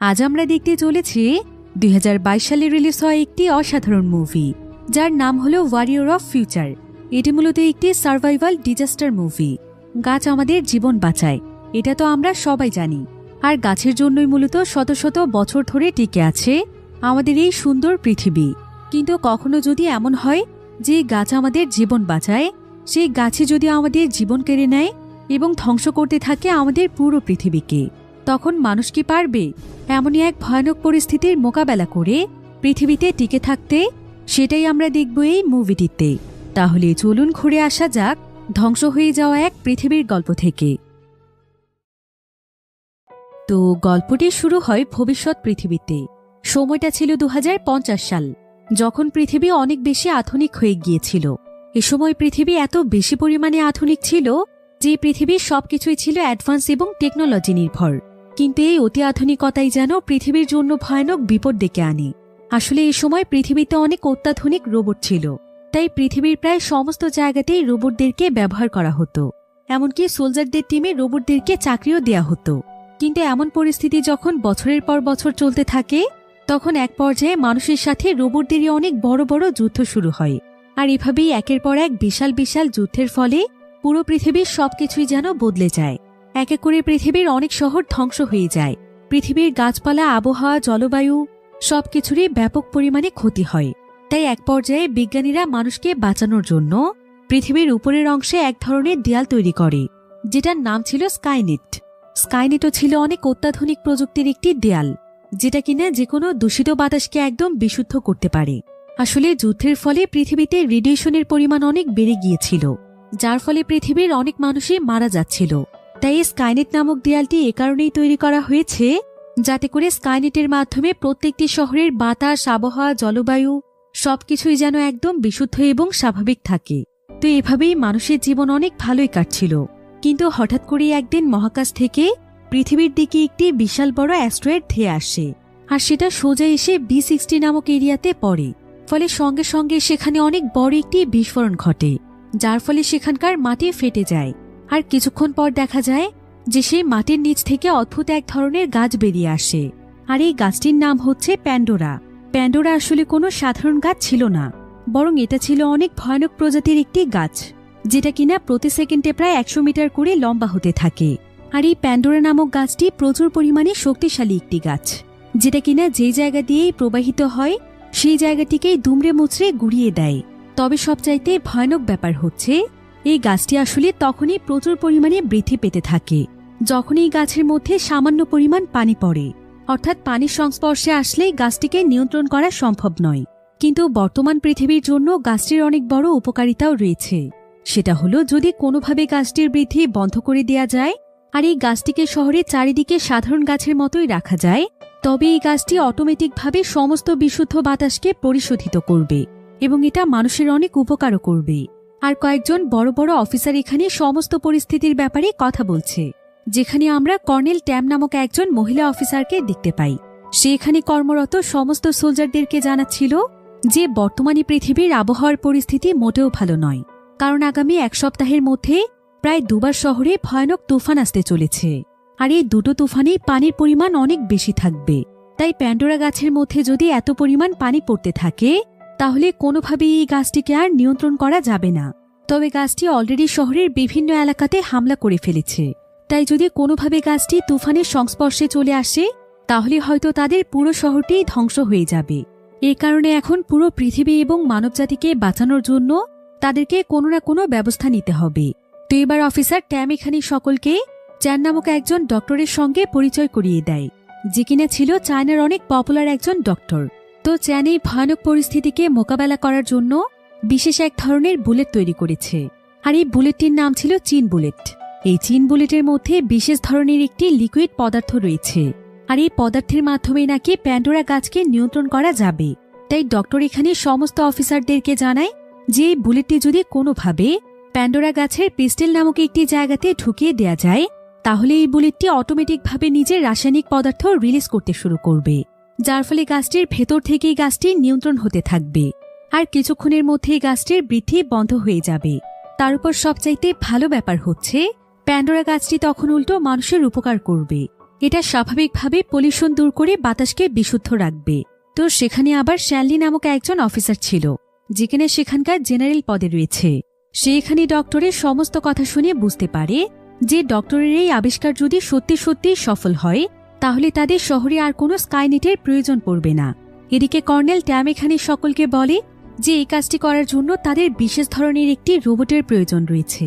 আজ আমরা দেখতে চলেছি 2022 সালে রিলিজ হওয়া একটি অসাধারণ মুভি, যার নাম হলো ওয়ারিয়র অফ ফিউচার। এটি মূলত একটি সার্ভাইভাল ডিজাস্টার মুভি। গাছ আমাদের জীবন বাঁচায়, এটা তো আমরা সবাই জানি। আর গাছের জন্যই মূলত শত শত বছর ধরে টিকে আছে আমাদের এই সুন্দর পৃথিবী। কিন্তু কখনো যদি এমন হয় যে গাছ আমাদের জীবন বাঁচায়, সেই গাছে যদি আমাদের জীবন কেড়ে নেয় এবং ধ্বংস করতে থাকে আমাদের পুরো পৃথিবীকে, তখন মানুষ কি পারবে এমনই এক ভয়ানক পরিস্থিতির মোকাবেলা করে পৃথিবীতে টিকে থাকতে? সেটাই আমরা দেখব এই মুভিটিতে। তাহলে চলুন ঘুরে আসা যাক ধ্বংস হয়ে যাওয়া এক পৃথিবীর গল্প থেকে। তো গল্পটি শুরু হয় ভবিষ্যৎ পৃথিবীতে। সময়টা ছিল 2050 সাল, যখন পৃথিবী অনেক বেশি আধুনিক হয়ে গিয়েছিল। এ সময় পৃথিবী এত বেশি পরিমাণে আধুনিক ছিল যে পৃথিবীর সবকিছুই ছিল অ্যাডভান্স এবং টেকনোলজি নির্ভর। কিন্তু এই অতি আধুনিকতাই যেন পৃথিবীর জন্য ভয়ানক বিপদ ডেকে আনে। আসলে এই সময় পৃথিবীতে অনেক অত্যাধুনিক রোবট ছিল, তাই পৃথিবীর প্রায় সমস্ত জায়গাতেই রোবটদেরকে ব্যবহার করা হতো। এমনকি সোলজারদের টিমে রোবটদেরকে চাকরিও দেয়া হতো। কিন্তু এমন পরিস্থিতি যখন বছরের পর বছর চলতে থাকে, তখন এক পর্যায়ে মানুষের সাথে রোবটদেরই অনেক বড় বড় যুদ্ধ শুরু হয়। আর এভাবেই একের পর এক বিশাল বিশাল যুদ্ধের ফলে পুরো পৃথিবীর সবকিছুই যেন বদলে যায়। এক এক করে পৃথিবীর অনেক শহর ধ্বংস হয়ে যায়। পৃথিবীর গাছপালা, আবহাওয়া, জলবায়ু সবকিছুরই ব্যাপক পরিমাণে ক্ষতি হয়। তাই এক পর্যায়ে বিজ্ঞানীরা মানুষকে বাঁচানোর জন্য পৃথিবীর উপরের অংশে এক ধরনের দেয়াল তৈরি করে, যেটার নাম ছিল স্কাইনেট। স্কাইনেটও ছিল অনেক অত্যাধুনিক প্রযুক্তির একটি দেয়াল, যেটা কিনা যে কোনো দূষিত বাতাসকে একদম বিশুদ্ধ করতে পারে। আসলে যুদ্ধের ফলে পৃথিবীতে রেডিয়েশনের পরিমাণ অনেক বেড়ে গিয়েছিল, যার ফলে পৃথিবীর অনেক মানুষই মারা যাচ্ছিল। তাই স্কাইনেট নামক দেয়ালটি এ কারণেই তৈরি করা হয়েছে, যাতে করে স্কাইনেটের মাধ্যমে প্রত্যেকটি শহরের বাতাস, আবহাওয়া, জলবায়ু সবকিছুই যেন একদম বিশুদ্ধ এবং স্বাভাবিক থাকে। তো এভাবেই মানুষের জীবন অনেক ভালোই কাটছিল। কিন্তু হঠাৎ করে একদিন মহাকাশ থেকে পৃথিবীর দিকে একটি বিশাল বড় অ্যাস্ট্রয়েড ধেয়ে আসে, আর সেটা সোজা এসে B60 নামক এরিয়াতে পড়ে। ফলে সঙ্গে সঙ্গে সেখানে অনেক বড় একটি বিস্ফোরণ ঘটে, যার ফলে সেখানকার মাটি ফেটে যায়। আর কিছুক্ষণ পর দেখা যায় যে সেই মাটির নিচ থেকে অদ্ভুত এক ধরনের গাছ বেরিয়ে আসে। আর এই গাছটির নাম হচ্ছে প্যান্ডোরা। প্যান্ডোরা আসলে কোনো সাধারণ গাছ ছিল না, বরং এটা ছিল অনেক ভয়ানক প্রজাতির একটি গাছ, যেটা কিনা প্রতি সেকেন্ডে প্রায় 100 মিটার করে লম্বা হতে থাকে। আর এই প্যান্ডোরা নামক গাছটি প্রচুর পরিমাণে শক্তিশালী একটি গাছ, যেটা কিনা যে জায়গা দিয়েই প্রবাহিত হয় সেই জায়গাটিকেই দুমড়ে মুচড়ে গুড়িয়ে দেয়। তবে সবচাইতে ভয়ানক ব্যাপার হচ্ছে, এই গাছটি আসলে তখনই প্রচুর পরিমাণে বৃদ্ধি পেতে থাকে যখন এই গাছের মধ্যে সামান্য পরিমাণ পানি পড়ে। অর্থাৎ পানির সংস্পর্শে আসলেই গাছটিকে নিয়ন্ত্রণ করা সম্ভব নয়। কিন্তু বর্তমান পৃথিবীর জন্য গাছটির অনেক বড় উপকারিতাও রয়েছে। সেটা হলো, যদি কোনোভাবে গাছটির বৃদ্ধি বন্ধ করে দেয়া যায় আর এই গাছটিকে শহরের চারিদিকে সাধারণ গাছের মতোই রাখা যায়, তবে এই গাছটি অটোমেটিকভাবে সমস্ত বিশুদ্ধ বাতাসকে পরিশোধিত করবে এবং এটা মানুষের অনেক উপকারও করবে। আর কয়েকজন বড় বড় অফিসার এখানে সমস্ত পরিস্থিতির ব্যাপারে কথা বলছে, যেখানে আমরা কর্নেল ট্যাম নামক একজন মহিলা অফিসারকে দেখতে পাই। সে এখানে কর্মরত সমস্ত সোলজারদেরকে জানাচ্ছিল যে বর্তমানে পৃথিবীর আবহাওয়ার পরিস্থিতি মোটেও ভালো নয়, কারণ আগামী 1 সপ্তাহের মধ্যে প্রায় 2 বার শহরে ভয়ানক তুফান আসতে চলেছে। আর এই দুটো তুফানেই পানির পরিমাণ অনেক বেশি থাকবে। তাই প্যান্ডোরা গাছের মধ্যে যদি এত পরিমাণ পানি পড়তে থাকে, তাহলে কোনোভাবেই এই গাছটিকে আর নিয়ন্ত্রণ করা যাবে না। তবে গাছটি অলরেডি শহরের বিভিন্ন এলাকাতে হামলা করে ফেলেছে। তাই যদি কোনোভাবে গাছটি তুফানের সংস্পর্শে চলে আসে, তাহলে হয়তো তাদের পুরো শহরটি ধ্বংস হয়ে যাবে। এই কারণে এখন পুরো পৃথিবী এবং মানবজাতিকে বাঁচানোর জন্য তাদেরকে কোনো না কোনো ব্যবস্থা নিতে হবে। তো এবার অফিসার ট্যাম এখানে সকলকে চ্যান নামক একজন ডক্টরের সঙ্গে পরিচয় করিয়ে দেয়, যে কিনা ছিল চায়নার অনেক পপুলার একজন ডক্টর। তো চ্যান এই ভয়ানক পরিস্থিতিকে মোকাবেলা করার জন্য বিশেষ এক ধরনের বুলেট তৈরি করেছে। আর এই বুলেটটির নাম ছিল চীন বুলেট। এই চীন বুলেটের মধ্যে বিশেষ ধরনের একটি লিকুইড পদার্থ রয়েছে, আর এই পদার্থের মাধ্যমে নাকি প্যান্ডোরা গাছকে নিয়ন্ত্রণ করা যাবে। তাই ডক্টর এখানে সমস্ত অফিসারদেরকে জানায় যে এই বুলেটটি যদি কোনোভাবে প্যান্ডোরা গাছের পিস্টেল নামক একটি জায়গাতে ঢুকিয়ে দেয়া যায়, তাহলে এই বুলেটটি অটোমেটিকভাবে নিজের রাসায়নিক পদার্থ রিলিজ করতে শুরু করবে, যার ফলে গাছটির ভেতর থেকেই গাছটির নিয়ন্ত্রণ হতে থাকবে। আর কিছুক্ষণের মধ্যেই গাছটির বৃদ্ধি বন্ধ হয়ে যাবে। তার উপর সবচাইতে ভালো ব্যাপার হচ্ছে, প্যান্ডোরা গাছটি তখন উল্টো মানুষের উপকার করবে। এটা স্বাভাবিকভাবে পলিউশন দূর করে বাতাসকে বিশুদ্ধ রাখবে। তো সেখানে আবার শ্যানলি নামক একজন অফিসার ছিল, যেখানে সেখানকার জেনারেল পদে রয়েছে। সে এখানে ডক্টরের সমস্ত কথা শুনে বুঝতে পারে যে ডক্টরের এই আবিষ্কার যদি সত্যি সত্যি সফল হয়, তাহলে তাদের শহরে আর কোনো স্কাইনেটের প্রয়োজন পড়বে না। এদিকে কর্নেল ট্যাম এখানে সকলকে বলে যে এই কাজটি করার জন্য তাদের বিশেষ ধরনের একটি রোবটের প্রয়োজন রয়েছে,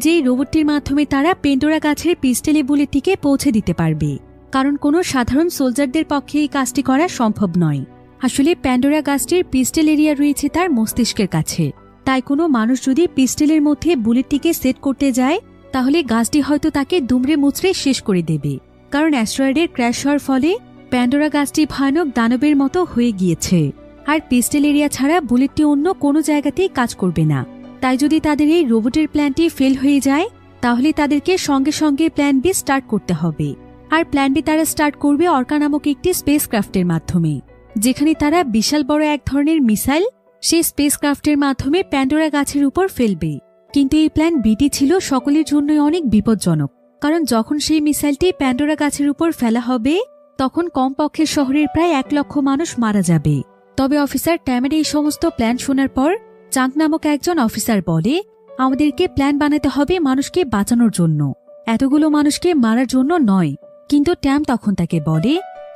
যেই রোবটটির মাধ্যমে তারা পেন্ডোরা গাছের পিস্টেলে বুলেটটিকে পৌঁছে দিতে পারবে। কারণ কোনো সাধারণ সোলজারদের পক্ষে এই কাজটি করা সম্ভব নয়। আসলে প্যান্ডোরা গাছটির পিস্টেল এরিয়া রয়েছে তার মস্তিষ্কের কাছে, তাই কোনো মানুষ যদি পিস্টেলের মধ্যে বুলেটটিকে সেট করতে যায়, তাহলে গাছটি হয়তো তাকে দুমড়ে মুচড়ে শেষ করে দেবে। কারণ অ্যাস্ট্রয়েডের ক্র্যাশ হওয়ার ফলে প্যান্ডোরা গাছটি ভয়ানক দানবের মতো হয়ে গিয়েছে, আর পিস্টেল এরিয়া ছাড়া বুলেটটি অন্য কোনো জায়গাতেই কাজ করবে না। তাই যদি তাদের এই রোবটের প্ল্যানটি ফেল হয়ে যায়, তাহলে তাদেরকে সঙ্গে সঙ্গে প্ল্যান বি স্টার্ট করতে হবে। আর প্ল্যান বি তারা স্টার্ট করবে অর্কা নামক একটি স্পেসক্রাফটের মাধ্যমে, যেখানে তারা বিশাল বড় এক ধরনের মিসাইল সেই স্পেসক্রাফটের মাধ্যমে প্যান্ডোরা গাছের উপর ফেলবে। কিন্তু এই প্ল্যান বিটি ছিল সকলের জন্যই অনেক বিপজ্জনক, কারণ যখন সেই মিসাইলটি প্যান্ডোরা গাছের উপর ফেলা হবে, তখন কমপক্ষে শহরের প্রায় 1 লক্ষ মানুষ মারা যাবে। তবে অফিসার ট্যামের এই সমস্ত প্ল্যান শোনার পর চাঙ্ক নামক একজন অফিসার বলে, আমাদেরকে প্ল্যান বানাতে হবে মানুষকে বাঁচানোর জন্য, এতগুলো মানুষকে মারার জন্য নয়। কিন্তু ট্যাম তখন তাকে বলে,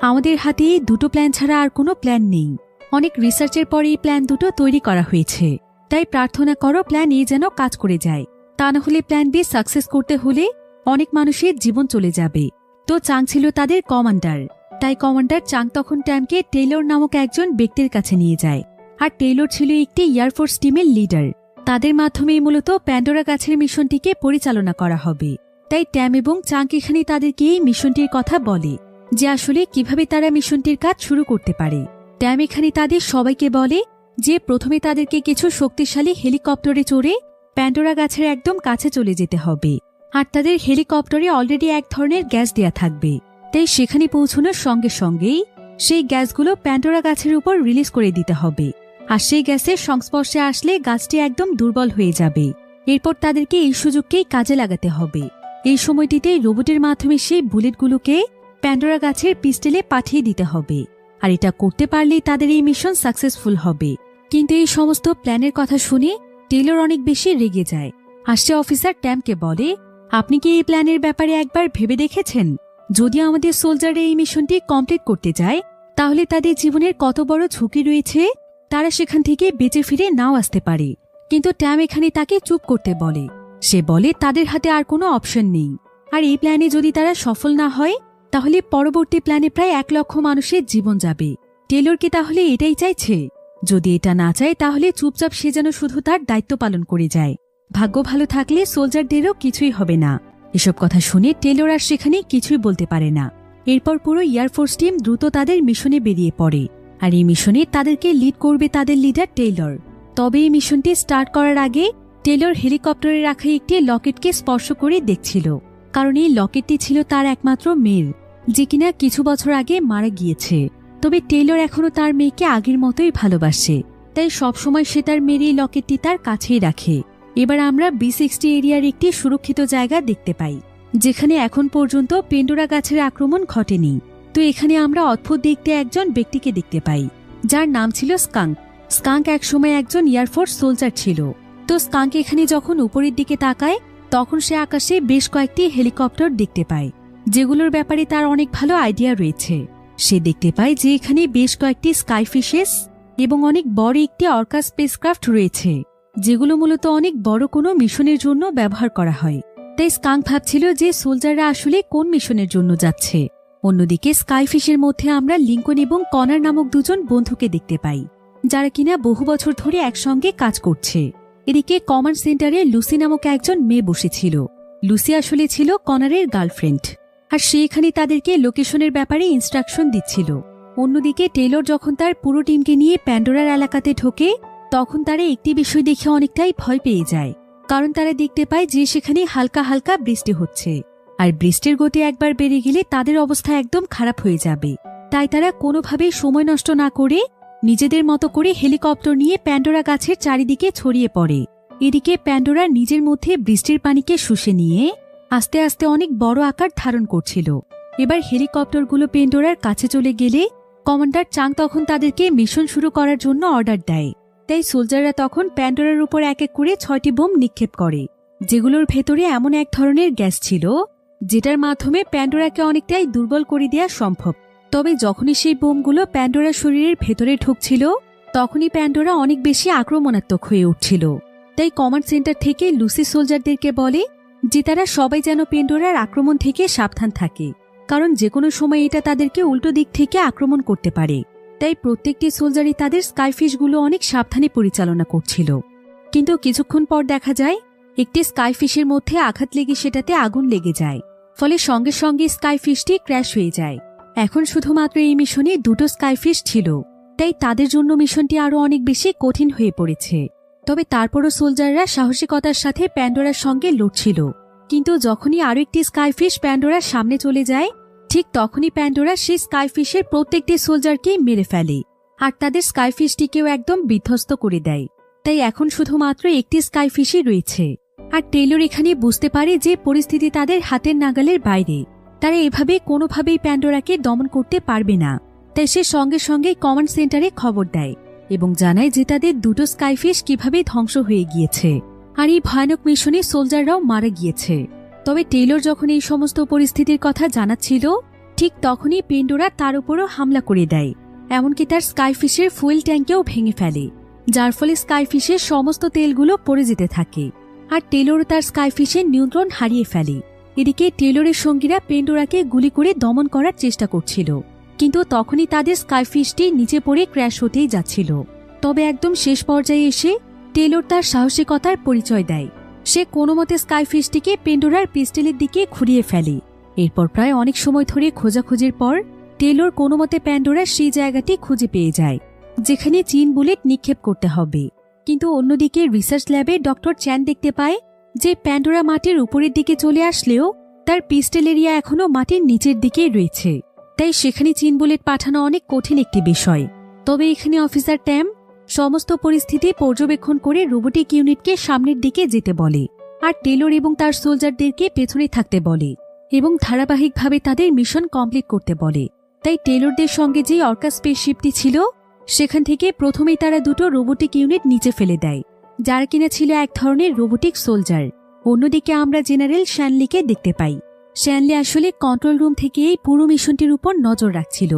আমাদের হাতে এই দুটো প্ল্যান ছাড়া আর কোনো প্ল্যান নেই। অনেক রিসার্চের পর এই প্ল্যান দুটো তৈরি করা হয়েছে, তাই প্রার্থনা করো প্ল্যান এ যেন কাজ করে যায়, তা না হলে প্ল্যান বি সাকসেস করতে হলে অনেক মানুষের জীবন চলে যাবে। তো চাং ছিল তাদের কমান্ডার, তাই কমান্ডার চাং তখন ট্যামকে টেইলর নামক একজন ব্যক্তির কাছে নিয়ে যায়। আর টেইলর ছিল একটি এয়ারফোর্স টিমের লিডার। তাদের মাধ্যমেই মূলত প্যান্ডোরা গাছের মিশনটিকে পরিচালনা করা হবে। তাই ট্যাম এবং চাং এখানে তাদেরকে এই মিশনটির কথা বলে যে আসলে কিভাবে তারা মিশনটির কাজ শুরু করতে পারে। ট্যাম এখানে তাদের সবাইকে বলে যে প্রথমে তাদেরকে কিছু শক্তিশালী হেলিকপ্টারে চড়ে প্যান্ডোরা গাছের একদম কাছে চলে যেতে হবে। আর তাদের হেলিকপ্টারে অলরেডি এক ধরনের গ্যাস দেয়া থাকবে, তাই সেখানে পৌঁছানোর সঙ্গে সঙ্গেই সেই গ্যাসগুলো প্যান্ডোরা গাছের উপর রিলিজ করে দিতে হবে। আর সেই গ্যাসের সংস্পর্শে আসলে গাছটি একদম দুর্বল হয়ে যাবে। এরপর তাদেরকে এই সুযোগকেই কাজে লাগাতে হবে। এই সময়টিতে রোবটের মাধ্যমে সেই বুলেটগুলোকে প্যান্ডোরা গাছের পিস্টেলে পাঠিয়ে দিতে হবে। আর এটা করতে পারলেই তাদের এই মিশন সাকসেসফুল হবে। কিন্তু এই সমস্ত প্ল্যানের কথা শুনে টেইলর অনেক বেশি রেগে যায়। আর সে অফিসার ট্যামকে বলে, আপনি কি এই প্ল্যানের ব্যাপারে একবার ভেবে দেখেছেন? যদি আমাদের সোলজাররা এই মিশনটি কমপ্লিট করতে যায়, তাহলে তাদের জীবনের কত বড় ঝুঁকি রয়েছে, তারা সেখান থেকে বেঁচে ফিরে নাও আসতে পারে। কিন্তু ট্যাম এখানে তাকে চুপ করতে বলে। সে বলে তাদের হাতে আর কোনো অপশন নেই। আর এই প্ল্যানে যদি তারা সফল না হয়, তাহলে পরবর্তী প্ল্যানে প্রায় 1 লক্ষ মানুষের জীবন যাবে। টেইলর কি তাহলে এটাই চাইছে? যদি এটা না চায়, তাহলে চুপচাপ সে যেন শুধু তার দায়িত্ব পালন করে যায়। ভাগ্য ভালো থাকলে সোলজারদেরও কিছুই হবে না। এসব কথা শুনে টেইলর আর সেখানে কিছুই বলতে পারে না। এরপর পুরো এয়ারফোর্স টিম দ্রুত তাদের মিশনে বেরিয়ে পড়ে। আর এই মিশনে তাদেরকে লিড করবে তাদের লিডার টেইলর। তবে এই মিশনটি স্টার্ট করার আগে টেইলর হেলিকপ্টারে রাখা একটি লকেটকে স্পর্শ করে দেখছিল, কারণ এই লকেটটি ছিল তার একমাত্র মেয়ের, যে কিনা কিছু বছর আগে মারা গিয়েছে। তবে টেইলর এখনো তার মেয়েকে আগের মতোই ভালোবাসে, তাই সবসময় সে তার মেয়ের এই লকেটটি তার কাছেই রাখে। এবার আমরা B60 এরিয়ার একটি সুরক্ষিত জায়গা দেখতে পাই, যেখানে এখন পর্যন্ত পেন্ডোরা গাছের আক্রমণ ঘটেনি। তো এখানে আমরা অদ্ভুত দেখতে একজন ব্যক্তিকে দেখতে পাই, যার নাম ছিল স্কাঙ্ক। স্কাঙ্ক একসময় একজন এয়ারফোর্স সোলজার ছিল। তো স্কাঙ্ক এখানে যখন উপরের দিকে তাকায়, তখন সে আকাশে বেশ কয়েকটি হেলিকপ্টার দেখতে পায়, যেগুলোর ব্যাপারে তার অনেক ভালো আইডিয়া রয়েছে। সে দেখতে পায় যে এখানে বেশ কয়েকটি স্কাইফিশেস এবং অনেক বড় একটি অর্কা স্পেসক্রাফট রয়েছে, যেগুলো মূলত অনেক বড় কোনো মিশনের জন্য ব্যবহার করা হয়। তাই স্কাঙ্ক ভাবছিল যে সোলজাররা আসলে কোন মিশনের জন্য যাচ্ছে। অন্যদিকে স্কাইফিশের মধ্যে আমরা লিঙ্কন এবং কনার নামক দুজন বন্ধুকে দেখতে পাই, যারা কিনা বহু বছর ধরে একসঙ্গে কাজ করছে। এদিকে কমান্ড সেন্টারে লুসি নামক একজন মেয়ে বসেছিল। লুসি আসলে ছিল কনারের গার্লফ্রেন্ড, আর সে এখানে তাদেরকে লোকেশনের ব্যাপারে ইনস্ট্রাকশন দিচ্ছিল। অন্যদিকে টেইলর যখন তার পুরো টিমকে নিয়ে প্যান্ডোরার এলাকাতে ঢোকে, তখন তারা একটি বিষয় দেখে অনেকটাই ভয় পেয়ে যায়, কারণ তারা দেখতে পায় যে সেখানে হালকা হালকা বৃষ্টি হচ্ছে। আর বৃষ্টির গতি একবার বেড়ে গেলে তাদের অবস্থা একদম খারাপ হয়ে যাবে। তাই তারা কোনোভাবেই সময় নষ্ট না করে নিজেদের মতো করে হেলিকপ্টার নিয়ে প্যান্ডোরা গাছের চারিদিকে ছড়িয়ে পড়ে। এদিকে প্যান্ডোরা নিজের মধ্যে বৃষ্টির পানিকে শুষে নিয়ে আস্তে আস্তে অনেক বড় আকার ধারণ করছিল। এবার হেলিকপ্টারগুলো পেন্ডোরার কাছে চলে গেলে কমান্ডার চাং তখন তাদেরকে মিশন শুরু করার জন্য অর্ডার দেয়। তাই সোলজাররা তখন প্যান্ডোরার উপর এক এক করে 6টি বোম নিক্ষেপ করে, যেগুলোর ভেতরে এমন এক ধরনের গ্যাস ছিল যেটার মাধ্যমে প্যান্ডোরাকে অনেকটাই দুর্বল করে দেওয়া সম্ভব। তবে যখনই সেই বোমগুলো প্যান্ডোরার শরীরের ভেতরে ঢুকছিল তখনই প্যান্ডোরা অনেক বেশি আক্রমণাত্মক হয়ে উঠছিল। তাই কমান্ড সেন্টার থেকে লুসি সোলজারদেরকে বলে যে তারা সবাই যেন পেন্ডোরার আক্রমণ থেকে সাবধান থাকে, কারণ যে কোনো সময় এটা তাদেরকে উল্টো দিক থেকে আক্রমণ করতে পারে। তাই প্রত্যেকটি সোলজারই তাদের স্কাইফিশগুলো অনেক সাবধানে পরিচালনা করছিল। কিন্তু কিছুক্ষণ পর দেখা যায় একটি স্কাইফিশের মধ্যে আঘাত লেগে সেটাতে আগুন লেগে যায়, ফলে সঙ্গে সঙ্গে স্কাইফিশটি ক্র্যাশ হয়ে যায়। এখন শুধুমাত্র এই মিশনে 2টো স্কাইফিশ ছিল, তাই তাদের জন্য মিশনটি আরও অনেক বেশি কঠিন হয়ে পড়েছে। তবে তারপরও সোলজাররা সাহসিকতার সাথে প্যান্ডোরার সঙ্গে লড়ছিল। কিন্তু যখনই আরও একটি স্কাইফিশ প্যান্ডোরার সামনে চলে যায় ঠিক তখনই প্যান্ডোরা সেই স্কাইফিশের প্রত্যেকটি সোলজারকেই মেরে ফেলে আর তাদের স্কাইফিশটিকেও একদম বিধ্বস্ত করে দেয়। তাই এখন শুধুমাত্র একটি স্কাইফিশই রয়েছে। আর টেইলর এখানে বুঝতে পারে যে পরিস্থিতি তাদের হাতের নাগালের বাইরে, তারা এভাবে কোনোভাবেই প্যান্ডোরাকে দমন করতে পারবে না। তাই সে সঙ্গে সঙ্গে কমান্ড সেন্টারে খবর দেয় এবং জানায় যে তাদের 2টো স্কাইফিশ কিভাবে ধ্বংস হয়ে গিয়েছে আর এই ভয়ানক মিশনে সোলজাররাও মারা গিয়েছে। তবে টেইলর যখন এই সমস্ত পরিস্থিতির কথা জানাচ্ছিল ঠিক তখনই পেন্ডোরা তার উপরও হামলা করে দেয়, এমনকি তার স্কাইফিশের ফুয়েল ট্যাঙ্কেও ভেঙে ফেলে, যার ফলে স্কাইফিশের সমস্ত তেলগুলো পড়ে যেতে থাকে আর টেইলর তার স্কাইফিশের নিয়ন্ত্রণ হারিয়ে ফেলে। এদিকে টেইলরের সঙ্গীরা পেন্ডোরাকে গুলি করে দমন করার চেষ্টা করছিল, কিন্তু তখনই তাদের স্কাইফিশটি নিচে পড়ে ক্র্যাশ হতেই যাচ্ছিল। তবে একদম শেষ পর্যায়ে এসে টেইলর তার সাহসিকতার পরিচয় দেয়। সে কোনোমতে স্কাইফিশটিকে পেন্ডোরার পিস্টলের দিকে ঘুরিয়ে ফেলে। এরপর প্রায় অনেক সময় ধরে খোঁজাখুঁজির পর টেইলর কোনোমতে প্যান্ডোরার সেই জায়গাটি খুঁজে পেয়ে যায় যেখানে চিন বুলেট নিক্ষেপ করতে হবে। কিন্তু অন্যদিকে রিসার্চ ল্যাবে ডক্টর চ্যান দেখতে পায় যে প্যান্ডোরা মাটির উপরের দিকে চলে আসলেও তার পিস্টল এরিয়া এখনও মাটির নিচের দিকেই রয়েছে, তাই সেখানে চিন বুলেট পাঠানো অনেক কঠিন একটি বিষয়। তবে এখানে অফিসার ট্যাম সমস্ত পরিস্থিতি পর্যবেক্ষণ করে রোবোটিক ইউনিটকে সামনের দিকে যেতে বলে আর টেইলর এবং তার সোলজারদেরকে পেছনে থাকতে বলে এবং ধারাবাহিকভাবে তাদের মিশন কমপ্লিট করতে বলে। তাই টেইলরদের সঙ্গে যে অর্কা স্পেসশিপটি ছিল সেখান থেকে প্রথমেই তারা 2টো রোবোটিক ইউনিট নিচে ফেলে দেয়, যার কিনা ছিল এক ধরনের রোবোটিক সোলজার। অন্যদিকে আমরা জেনারেল শ্যানলিকে দেখতে পাই। শ্যানলি আসলে কন্ট্রোল রুম থেকে এই পুরো মিশনটির উপর নজর রাখছিল,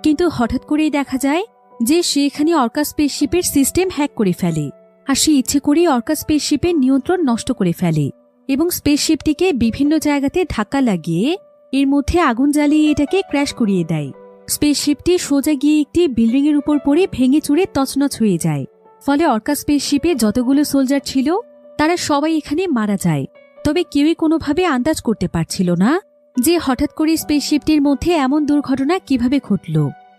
কিন্তু হঠাৎ করেই দেখা যায় যে সে এখানে অর্কা স্পেসশিপের সিস্টেম হ্যাক করে ফেলে আর সে ইচ্ছে করেই অর্কা স্পেসশিপের নিয়ন্ত্রণ নষ্ট করে ফেলে এবং স্পেসশিপটিকে বিভিন্ন জায়গাতে ধাক্কা লাগিয়ে এর মধ্যে আগুন জ্বালিয়ে এটাকে ক্র্যাশ করিয়ে দেয়। স্পেসশিপটি সোজা গিয়ে একটি বিল্ডিং এর উপর পড়ে ভেঙে চুরে তছনছ হয়ে যায়। ফলে অর্কা স্পেসশিপে যতগুলো সোলজার ছিল তারা সবাই এখানে মারা যায়। তবে কেউই কোনোভাবে আন্দাজ করতে পারছিল না যে হঠাৎ করে স্পেসশিপটির মধ্যে এমন দুর্ঘটনা কিভাবে ঘটল।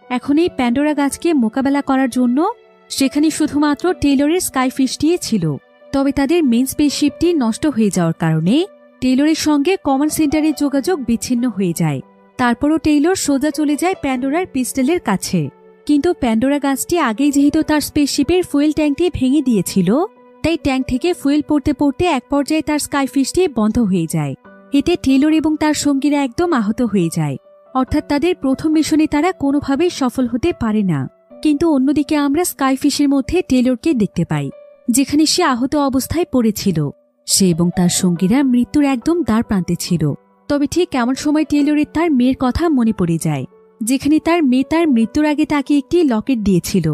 এখন এই প্যান্ডোরা গাছকে মোকাবেলা করার জন্য সেখানে শুধুমাত্র টেইলরের স্কাইফিশটিই ছিল। তবে তাদের মেইন স্পেসশিপটি নষ্ট হয়ে যাওয়ার কারণে টেইলরের সঙ্গে কমান্ড সেন্টারের যোগাযোগ বিচ্ছিন্ন হয়ে যায়। তারপরও টেইলর সোজা চলে যায় প্যান্ডোরার পিস্টলের কাছে, কিন্তু প্যান্ডোরা গাছটি আগেই যেহেতু তার স্পেসশিপের ফুয়েল ট্যাঙ্কটি ভেঙে দিয়েছিল তাই ট্যাঙ্ক থেকে ফুয়েল পড়তে পড়তে এক পর্যায়ে তার স্কাইফিশটি বন্ধ হয়ে যায়। এতে টেইলর এবং তার সঙ্গীরা একদম আহত হয়ে যায়, অর্থাৎ তাদের প্রথম মিশনে তারা কোনোভাবেই সফল হতে পারে না। কিন্তু অন্যদিকে আমরা স্কাইফিশের মধ্যে টেইলরকে দেখতে পাই, যেখানে সে আহত অবস্থায় পড়েছিল। সে এবং তার সঙ্গীরা মৃত্যুর একদম দ্বার প্রান্তে ছিল। তবে ঠিক এমন সময় টেইলরের তার মেয়ের কথা মনে পড়ে যায়, যেখানে তার মেয়ে তার মৃত্যুর আগে তাকে একটি লকেট দিয়েছিল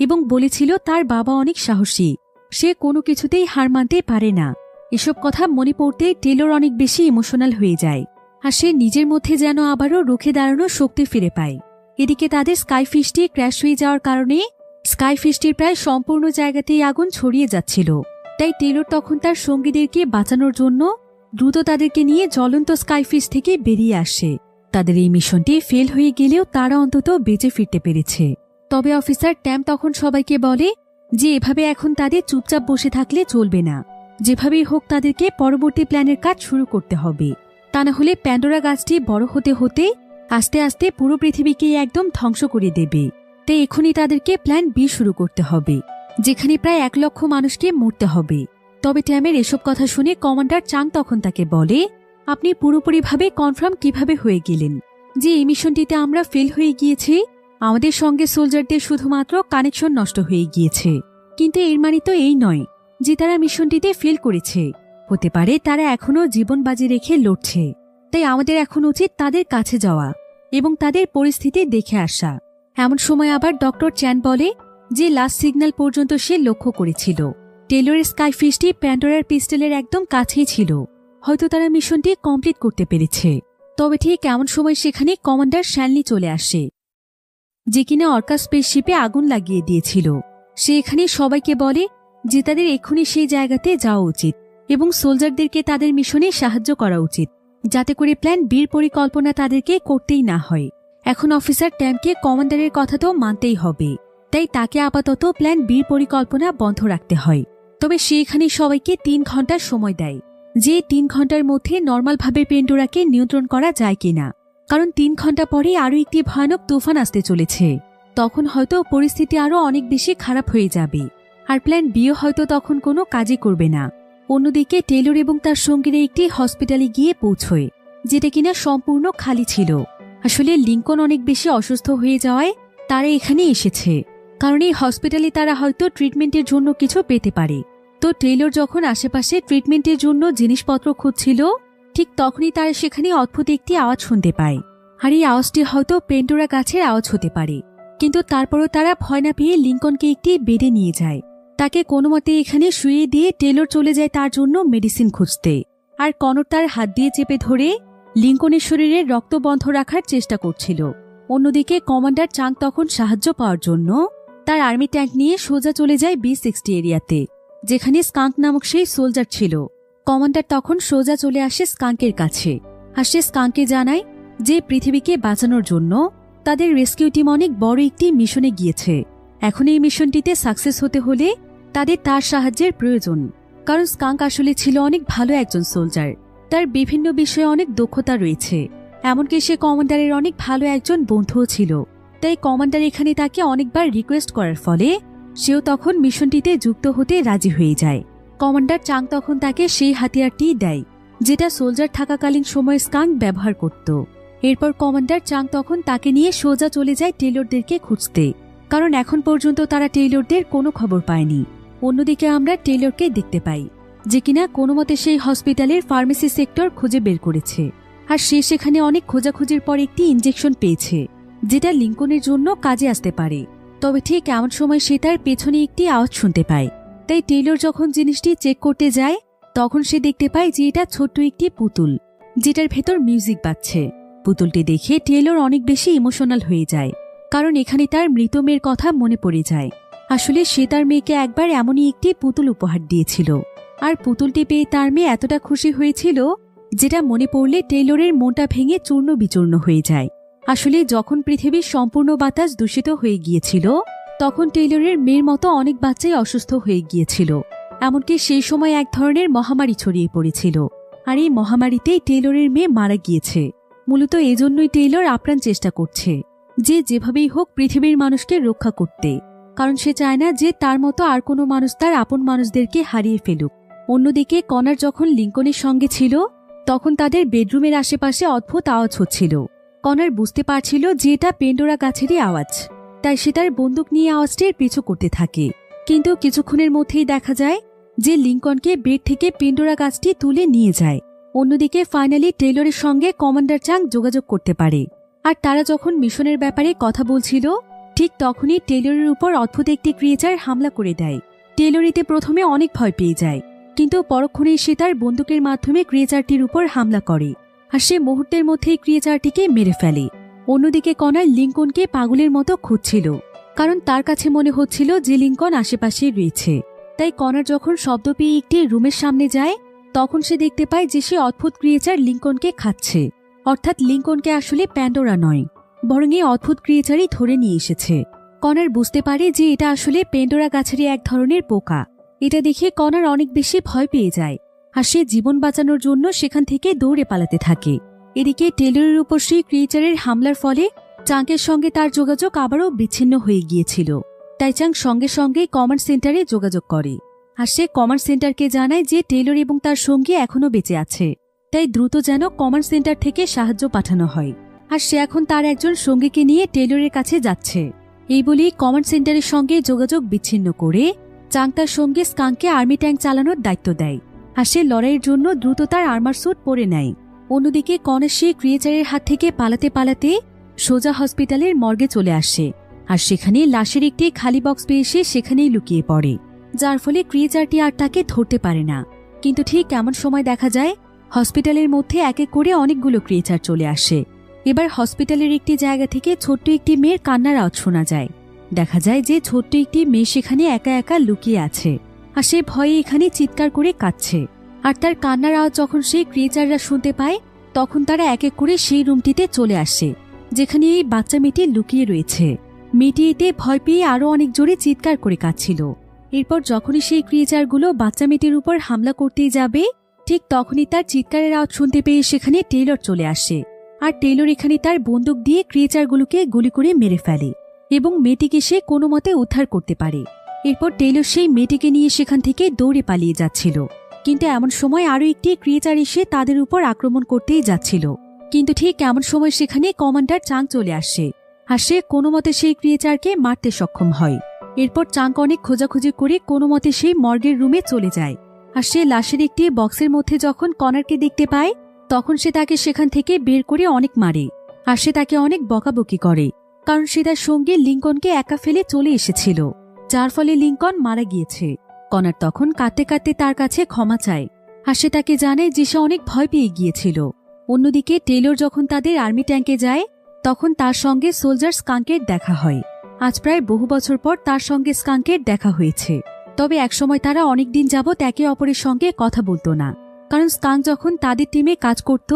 এবং বলেছিল তার বাবা অনেক সাহসী, সে কোনো কিছুতেই হার মানতে পারে না। এসব কথা মনে পড়তে টেইলর অনেক বেশি ইমোশনাল হয়ে যায় আর সে নিজের মধ্যে যেন আবারও রুখে দাঁড়ানোর শক্তি ফিরে পায়। এদিকে তাদের স্কাইফিশটি ক্র্যাশ হয়ে যাওয়ার কারণে স্কাইফিশটির প্রায় সম্পূর্ণ জায়গাতেই আগুন ছড়িয়ে যাচ্ছিল। তাই টেইলর তখন তার সঙ্গীদেরকে বাঁচানোর জন্য দ্রুত তাদেরকে নিয়ে জ্বলন্ত স্কাইফিশ থেকে বেরিয়ে আসে। তাদের এই মিশনটি ফেল হয়ে গেলেও তারা অন্তত বেঁচে ফিরতে পেরেছে। তবে অফিসার ট্যাম তখন সবাইকে বলে যে এভাবে এখন তাদের চুপচাপ বসে থাকলে চলবে না, যেভাবেই হোক তাদেরকে পরবর্তী প্ল্যানের কাজ শুরু করতে হবে, তা না হলে প্যান্ডোরা গাছটি বড় হতে হতে আস্তে আস্তে পুরো পৃথিবীকে একদম ধ্বংস করে দেবে। তাই এখনই তাদেরকে প্ল্যান বি শুরু করতে হবে, যেখানে প্রায় 1 লক্ষ মানুষকে মরতে হবে। তবে ট্যামের এসব কথা শুনে কমান্ডার চাং তখন তাকে বলে, আপনি পুরোপুরিভাবে কনফার্ম কিভাবে হয়ে গেলেন যে এই মিশনটিতে আমরা ফেল হয়ে গিয়েছি, আমাদের সঙ্গে সোলজারদের শুধুমাত্র কানেকশন নষ্ট হয়ে গিয়েছে। কিন্তু এর মানে তো এই নয় যে তারা মিশনটিতে ফেল করেছে। হতে পারে তারা এখনো জীবন বাজি রেখে লড়ছে। তাই আমাদের এখন উচিত তাদের কাছে যাওয়া এবং তাদের পরিস্থিতি দেখে আসা। এমন সময় আবার ডক্টর চ্যান বলে যে লাস্ট সিগন্যাল পর্যন্ত সে লক্ষ্য করেছিল টেলরের স্কাইফিশটি প্যান্ডোরার পিস্টলের একদম কাছেই ছিল। হয়তো তারা মিশনটি কমপ্লিট করতে পেরেছে। তবে ঠিক এমন সময় সেখানে কমান্ডার শ্যানলি চলে আসে, যে কিনা অর্কা স্পেসশিপে আগুন লাগিয়ে দিয়েছিল। সে এখানে সবাইকে বলে যে তাদের এক্ষুনি সেই জায়গাতে যাওয়া উচিত এবং সোলজারদেরকে তাদের মিশনে সাহায্য করা উচিত, যাতে করে প্ল্যান বির পরিকল্পনা তাদেরকে করতেই না হয়। এখন অফিসার ট্যামকে কমান্ডারের কথা তো মানতেই হবে, তাই তাকে আপাতত প্ল্যান বির পরিকল্পনা বন্ধ রাখতে হয়। তবে সে এখানে সবাইকে 3 ঘন্টার সময় দেয়, যে 3 ঘন্টার মধ্যে নর্মালভাবে পেন্ডোরাকে নিয়ন্ত্রণ করা যায় কিনা। কারণ 3 ঘন্টা পরে আরও একটি ভয়ানক তুফান আসতে চলেছে। তখন হয়তো পরিস্থিতি আরও অনেক বেশি খারাপ হয়ে যাবে, আর প্ল্যান বিও হয়তো তখন কোনো কাজই করবে না। অন্যদিকে টেলর এবং তার সঙ্গীরা একটি হসপিটালে গিয়ে পৌঁছয়, যেটা কিনা সম্পূর্ণ খালি ছিল। আসলে লিঙ্কন অনেক বেশি অসুস্থ হয়ে যাওয়ায় তারা এখানে এসেছে, কারণ এই হসপিটালে তারা হয়তো ট্রিটমেন্টের জন্য কিছু পেতে পারে। তো টেলর যখন আশেপাশে ট্রিটমেন্টের জন্য জিনিসপত্র খুঁজছিল, ঠিক তখনই তারা সেখানে অদ্ভুত একটি আওয়াজ শুনতে পায়। আর এই আওয়াজটি হয়তো পেন্ডোরা গাছের আওয়াজ হতে পারে। কিন্তু তারপরও তারা ভয় না পেয়ে লিঙ্কনকে একটি বেডে নিয়ে যায়। তাকে কোনো মতে এখানে শুয়ে দিয়ে টেলর চলে যায় তার জন্য মেডিসিন খুঁজতে। আর কনর তার হাত দিয়ে চেপে ধরে লিঙ্কনের শরীরে রক্ত বন্ধ রাখার চেষ্টা করছিল। অন্যদিকে কমান্ডার চাং তখন সাহায্য পাওয়ার জন্য তার আর্মি ট্যাঙ্ক নিয়ে সোজা চলে যায় B60 এরিয়াতে, যেখানে স্কাঙ্ক নামক সেই সোলজার ছিল। কমান্ডার তখন সোজা চলে আসে স্কাঙ্কের কাছে, আর সে স্কাঙ্ককে জানায় যে পৃথিবীকে বাঁচানোর জন্য তাদের রেস্কিউ টিম অনেক বড় একটি মিশনে গিয়েছে। এখন এই মিশনটিতে সাকসেস হতে হলে তাদের তার সাহায্যের প্রয়োজন, কারণ স্কাঙ্ক আসলে ছিল অনেক ভালো একজন সোলজার। তার বিভিন্ন বিষয়ে অনেক দক্ষতা রয়েছে, এমনকি সে কমান্ডারের অনেক ভালো একজন বন্ধুও ছিল। তাই কমান্ডার এখানে তাকে অনেকবার রিকোয়েস্ট করার ফলে সেও তখন মিশনটিতে যুক্ত হতে রাজি হয়ে যায়। কমান্ডার চাং তখন তাকে সেই হাতিয়ারটি দেয় যেটা সোলজার থাকাকালীন সময় স্কাঙ্ক ব্যবহার করত। এরপর কমান্ডার চাং তখন তাকে নিয়ে সোজা চলে যায় টেলরদেরকে খুঁজতে, কারণ এখন পর্যন্ত তারা টেলরদের কোনো খবর পায়নি। অন্যদিকে আমরা টেলরকে দেখতে পাই, যে কিনা কোনো মতে সেই হসপিটালের ফার্মেসি সেক্টর খুঁজে বের করেছে। আর সে সেখানে অনেক খোঁজাখুঁজির পর একটি ইনজেকশন পেয়েছে, যেটা লিঙ্কনের জন্য কাজে আসতে পারে। তবে ঠিক এমন সময় সে তার পেছনে একটি আওয়াজ শুনতে পায়। তাই টেলর যখন জিনিসটি চেক করতে যায়, তখন সে দেখতে পায় যে এটা ছোট্ট একটি পুতুল, যেটার ভেতর মিউজিক বাজছে। পুতুলটি দেখে টেলর অনেক বেশি ইমোশনাল হয়ে যায়, কারণ এখানে তার মৃত মেয়ের কথা মনে পড়ে যায়। আসলে সে তার মেয়েকে একবার এমনই একটি পুতুল উপহার দিয়েছিল, আর পুতুলটি পেয়ে তার মেয়ে এতটা খুশি হয়েছিল যেটা মনে পড়লে টেলরের মনটা ভেঙে চূর্ণ বিচূর্ণ হয়ে যায়। আসলে যখন পৃথিবীর সম্পূর্ণ বাতাস দূষিত হয়ে গিয়েছিল, তখন টেলরের মেয়ের মতো অনেক বাচ্চাই অসুস্থ হয়ে গিয়েছিল। এমনকি সেই সময় এক ধরনের মহামারী ছড়িয়ে পড়েছিল, আর এই মহামারীতেই টেলরের মেয়ে মারা গিয়েছে। মূলত এজন্যই টেলর আপ্রাণ চেষ্টা করছে যে যেভাবেই হোক পৃথিবীর মানুষকে রক্ষা করতে, কারণ সে চায় না যে তার মতো আর কোনো মানুষ তার আপন মানুষদেরকে হারিয়ে ফেলুক। অন্যদিকে কনার যখন লিঙ্কনের সঙ্গে ছিল, তখন তাদের বেডরুমের আশেপাশে অদ্ভুত আওয়াজ হচ্ছিল। কনার বুঝতে পারছিল যে এটা পেন্ডোরা গাছেরই আওয়াজ, তাই সে তার বন্দুক নিয়ে আওয়াজটির পিছু করতে থাকে। কিন্তু কিছুক্ষণের মধ্যেই দেখা যায় যে লিঙ্কনকে বেড থেকে পেন্ডোরা গাছটি তুলে নিয়ে যায়। অন্যদিকে ফাইনালি টেলরের সঙ্গে কমান্ডার চাং যোগাযোগ করতে পারে, আর তারা যখন মিশনের ব্যাপারে কথা বলছিল, ঠিক তখনই টেলরের উপর অদ্ভুত একটি ক্রিয়েচার হামলা করে দেয়। টেলর এতে প্রথমে অনেক ভয় পেয়ে যায়, কিন্তু পরক্ষণেই সে তার বন্দুকের মাধ্যমে ক্রিয়েচারটির উপর হামলা করে, আর সে মুহূর্তের মধ্যেই ক্রিয়েচারটিকে মেরে ফেলে। অন্যদিকে কনার লিঙ্কনকে পাগলের মতো খুঁজছিল, কারণ তার কাছে মনে হচ্ছিল যে লিঙ্কন আশেপাশে রয়েছে। তাই কনার যখন শব্দ পেয়ে একটি রুমের সামনে যায়, তখন সে দেখতে পায় যে সে অদ্ভুত ক্রিয়েচার লিঙ্কনকে খাচ্ছে। অর্থাৎ লিঙ্কনকে আসলে প্যান্ডোরা নয়, বরং এই অদ্ভুত ক্রিয়েচারই ধরে নিয়ে এসেছে। কনার বুঝতে পারে যে এটা আসলে পেন্ডোরা গাছেরই এক ধরনের পোকা। এটা দেখে কনার অনেক বেশি ভয় পেয়ে যায়, আর সে জীবন বাঁচানোর জন্য সেখান থেকে দৌড়ে পালাতে থাকে। এদিকে টেলরের উপর সেই ক্রিয়েচারের হামলার ফলে চাংকের সঙ্গে তার যোগাযোগ আবারও বিচ্ছিন্ন হয়ে গিয়েছিল। তাই চাং সঙ্গে সঙ্গে কমান্ড সেন্টারে যোগাযোগ করে, আর সে কমান্ড সেন্টারকে জানায় যে টেলর এবং তার সঙ্গী এখনও বেঁচে আছে, তাই দ্রুত যেন কমান্ড সেন্টার থেকে সাহায্য পাঠানো হয়। আর সে এখন তার একজন সঙ্গীকে নিয়ে টেলরের কাছে যাচ্ছে। এই বলেই কমান্ড সেন্টারের সঙ্গে যোগাযোগ বিচ্ছিন্ন করে চাং তার সঙ্গে স্কাঙ্ককে আর্মি ট্যাঙ্ক চালানোর দায়িত্ব দেয়। আর সে লড়াইয়ের জন্য দ্রুত তার আর্মার স্যুট পরে নেয়। অন্যদিকে কনর সেই ক্রিয়েচারের হাত থেকে পালাতে পালাতে সোজা হসপিটালের মর্গে চলে আসে। আর সেখানে লাশের একটি খালি বক্স পেয়ে সে সেখানেই লুকিয়ে পড়ে, যার ফলে ক্রিয়েচারটি আর তাকে ধরতে পারে না। কিন্তু ঠিক এমন সময় দেখা যায় হসপিটালের মধ্যে এক এক করে অনেকগুলো ক্রিয়েচার চলে আসে। এবার হসপিটালের একটি জায়গা থেকে ছোট্ট একটি মেয়ের কান্নার আওয়াজ শোনা যায়। দেখা যায় যে ছোট্ট একটি মেয়ে সেখানে একা একা লুকিয়ে আছে, আর সে ভয়ে এখানে চিৎকার করে কাঁদছে। আর তার কান্নার আওয়াজ যখন সেই ক্রিয়েচাররা শুনতে পায়, তখন তারা এক এক করে সেই রুমটিতে চলে আসে যেখানে এই বাচ্চা মেয়েটি লুকিয়ে রয়েছে। মেয়েটি এতে ভয় পেয়ে আরো অনেক জোরে চিৎকার করে কাঁদছিল। এরপর যখনই সেই ক্রিয়েচারগুলো বাচ্চা মেয়েটির উপর হামলা করতেই যাবে, ঠিক তখনই তার চিৎকারের আওয়াজ শুনতে পেয়ে সেখানে টেইলর চলে আসে। আর টেইলর এখানে তার বন্দুক দিয়ে ক্রিয়েচারগুলোকে গুলি করে মেরে ফেলে এবং মেয়েটিকে সে কোনো মতে উদ্ধার করতে পারে। এরপর টেইলর সেই মেয়েটিকে নিয়ে সেখান থেকে দৌড়ে পালিয়ে যাচ্ছিল। কিন্তু এমন সময় আরও একটি ক্রিয়েচার এসে তাদের উপর আক্রমণ করতেই যাচ্ছিল। কিন্তু ঠিক এমন সময় সেখানে কমান্ডার চাং চলে আসে, আর সে কোনো মতে সেই ক্রিয়েচারকে মারতে সক্ষম হয়। এরপর চাং অনেক খোঁজাখুঁজি করে কোনো মতে সেই মর্গের রুমে চলে যায়। আর সে লাশের একটি বক্সের মধ্যে যখন কনারকে দেখতে পায়, তখন সে তাকে সেখান থেকে বের করে অনেক মারে। আর সে তাকে অনেক বকাবকি করে, কারণ সে তার সঙ্গে লিঙ্কনকে একা ফেলে চলে এসেছিল, যার ফলে লিঙ্কন মারা গিয়েছে। কনার তখন কাঁদতে কাঁদতে তার কাছে ক্ষমা চায়, আর সে তাকে জানায় যে সে অনেক ভয় পেয়ে গিয়েছিল। অন্যদিকে টেইলর যখন তাদের আর্মি ট্যাঙ্কে যায়, তখন তার সঙ্গে সোলজার স্কাঙ্কের দেখা হয়। আজ প্রায় বহু বছর পর তার সঙ্গে স্কাঙ্কের দেখা হয়েছে। তবে একসময় তারা অনেকদিন যাবৎ একে অপরের সঙ্গে কথা বলতো না, কারণ স্কাঙ্ক যখন তাদের টিমে কাজ করত,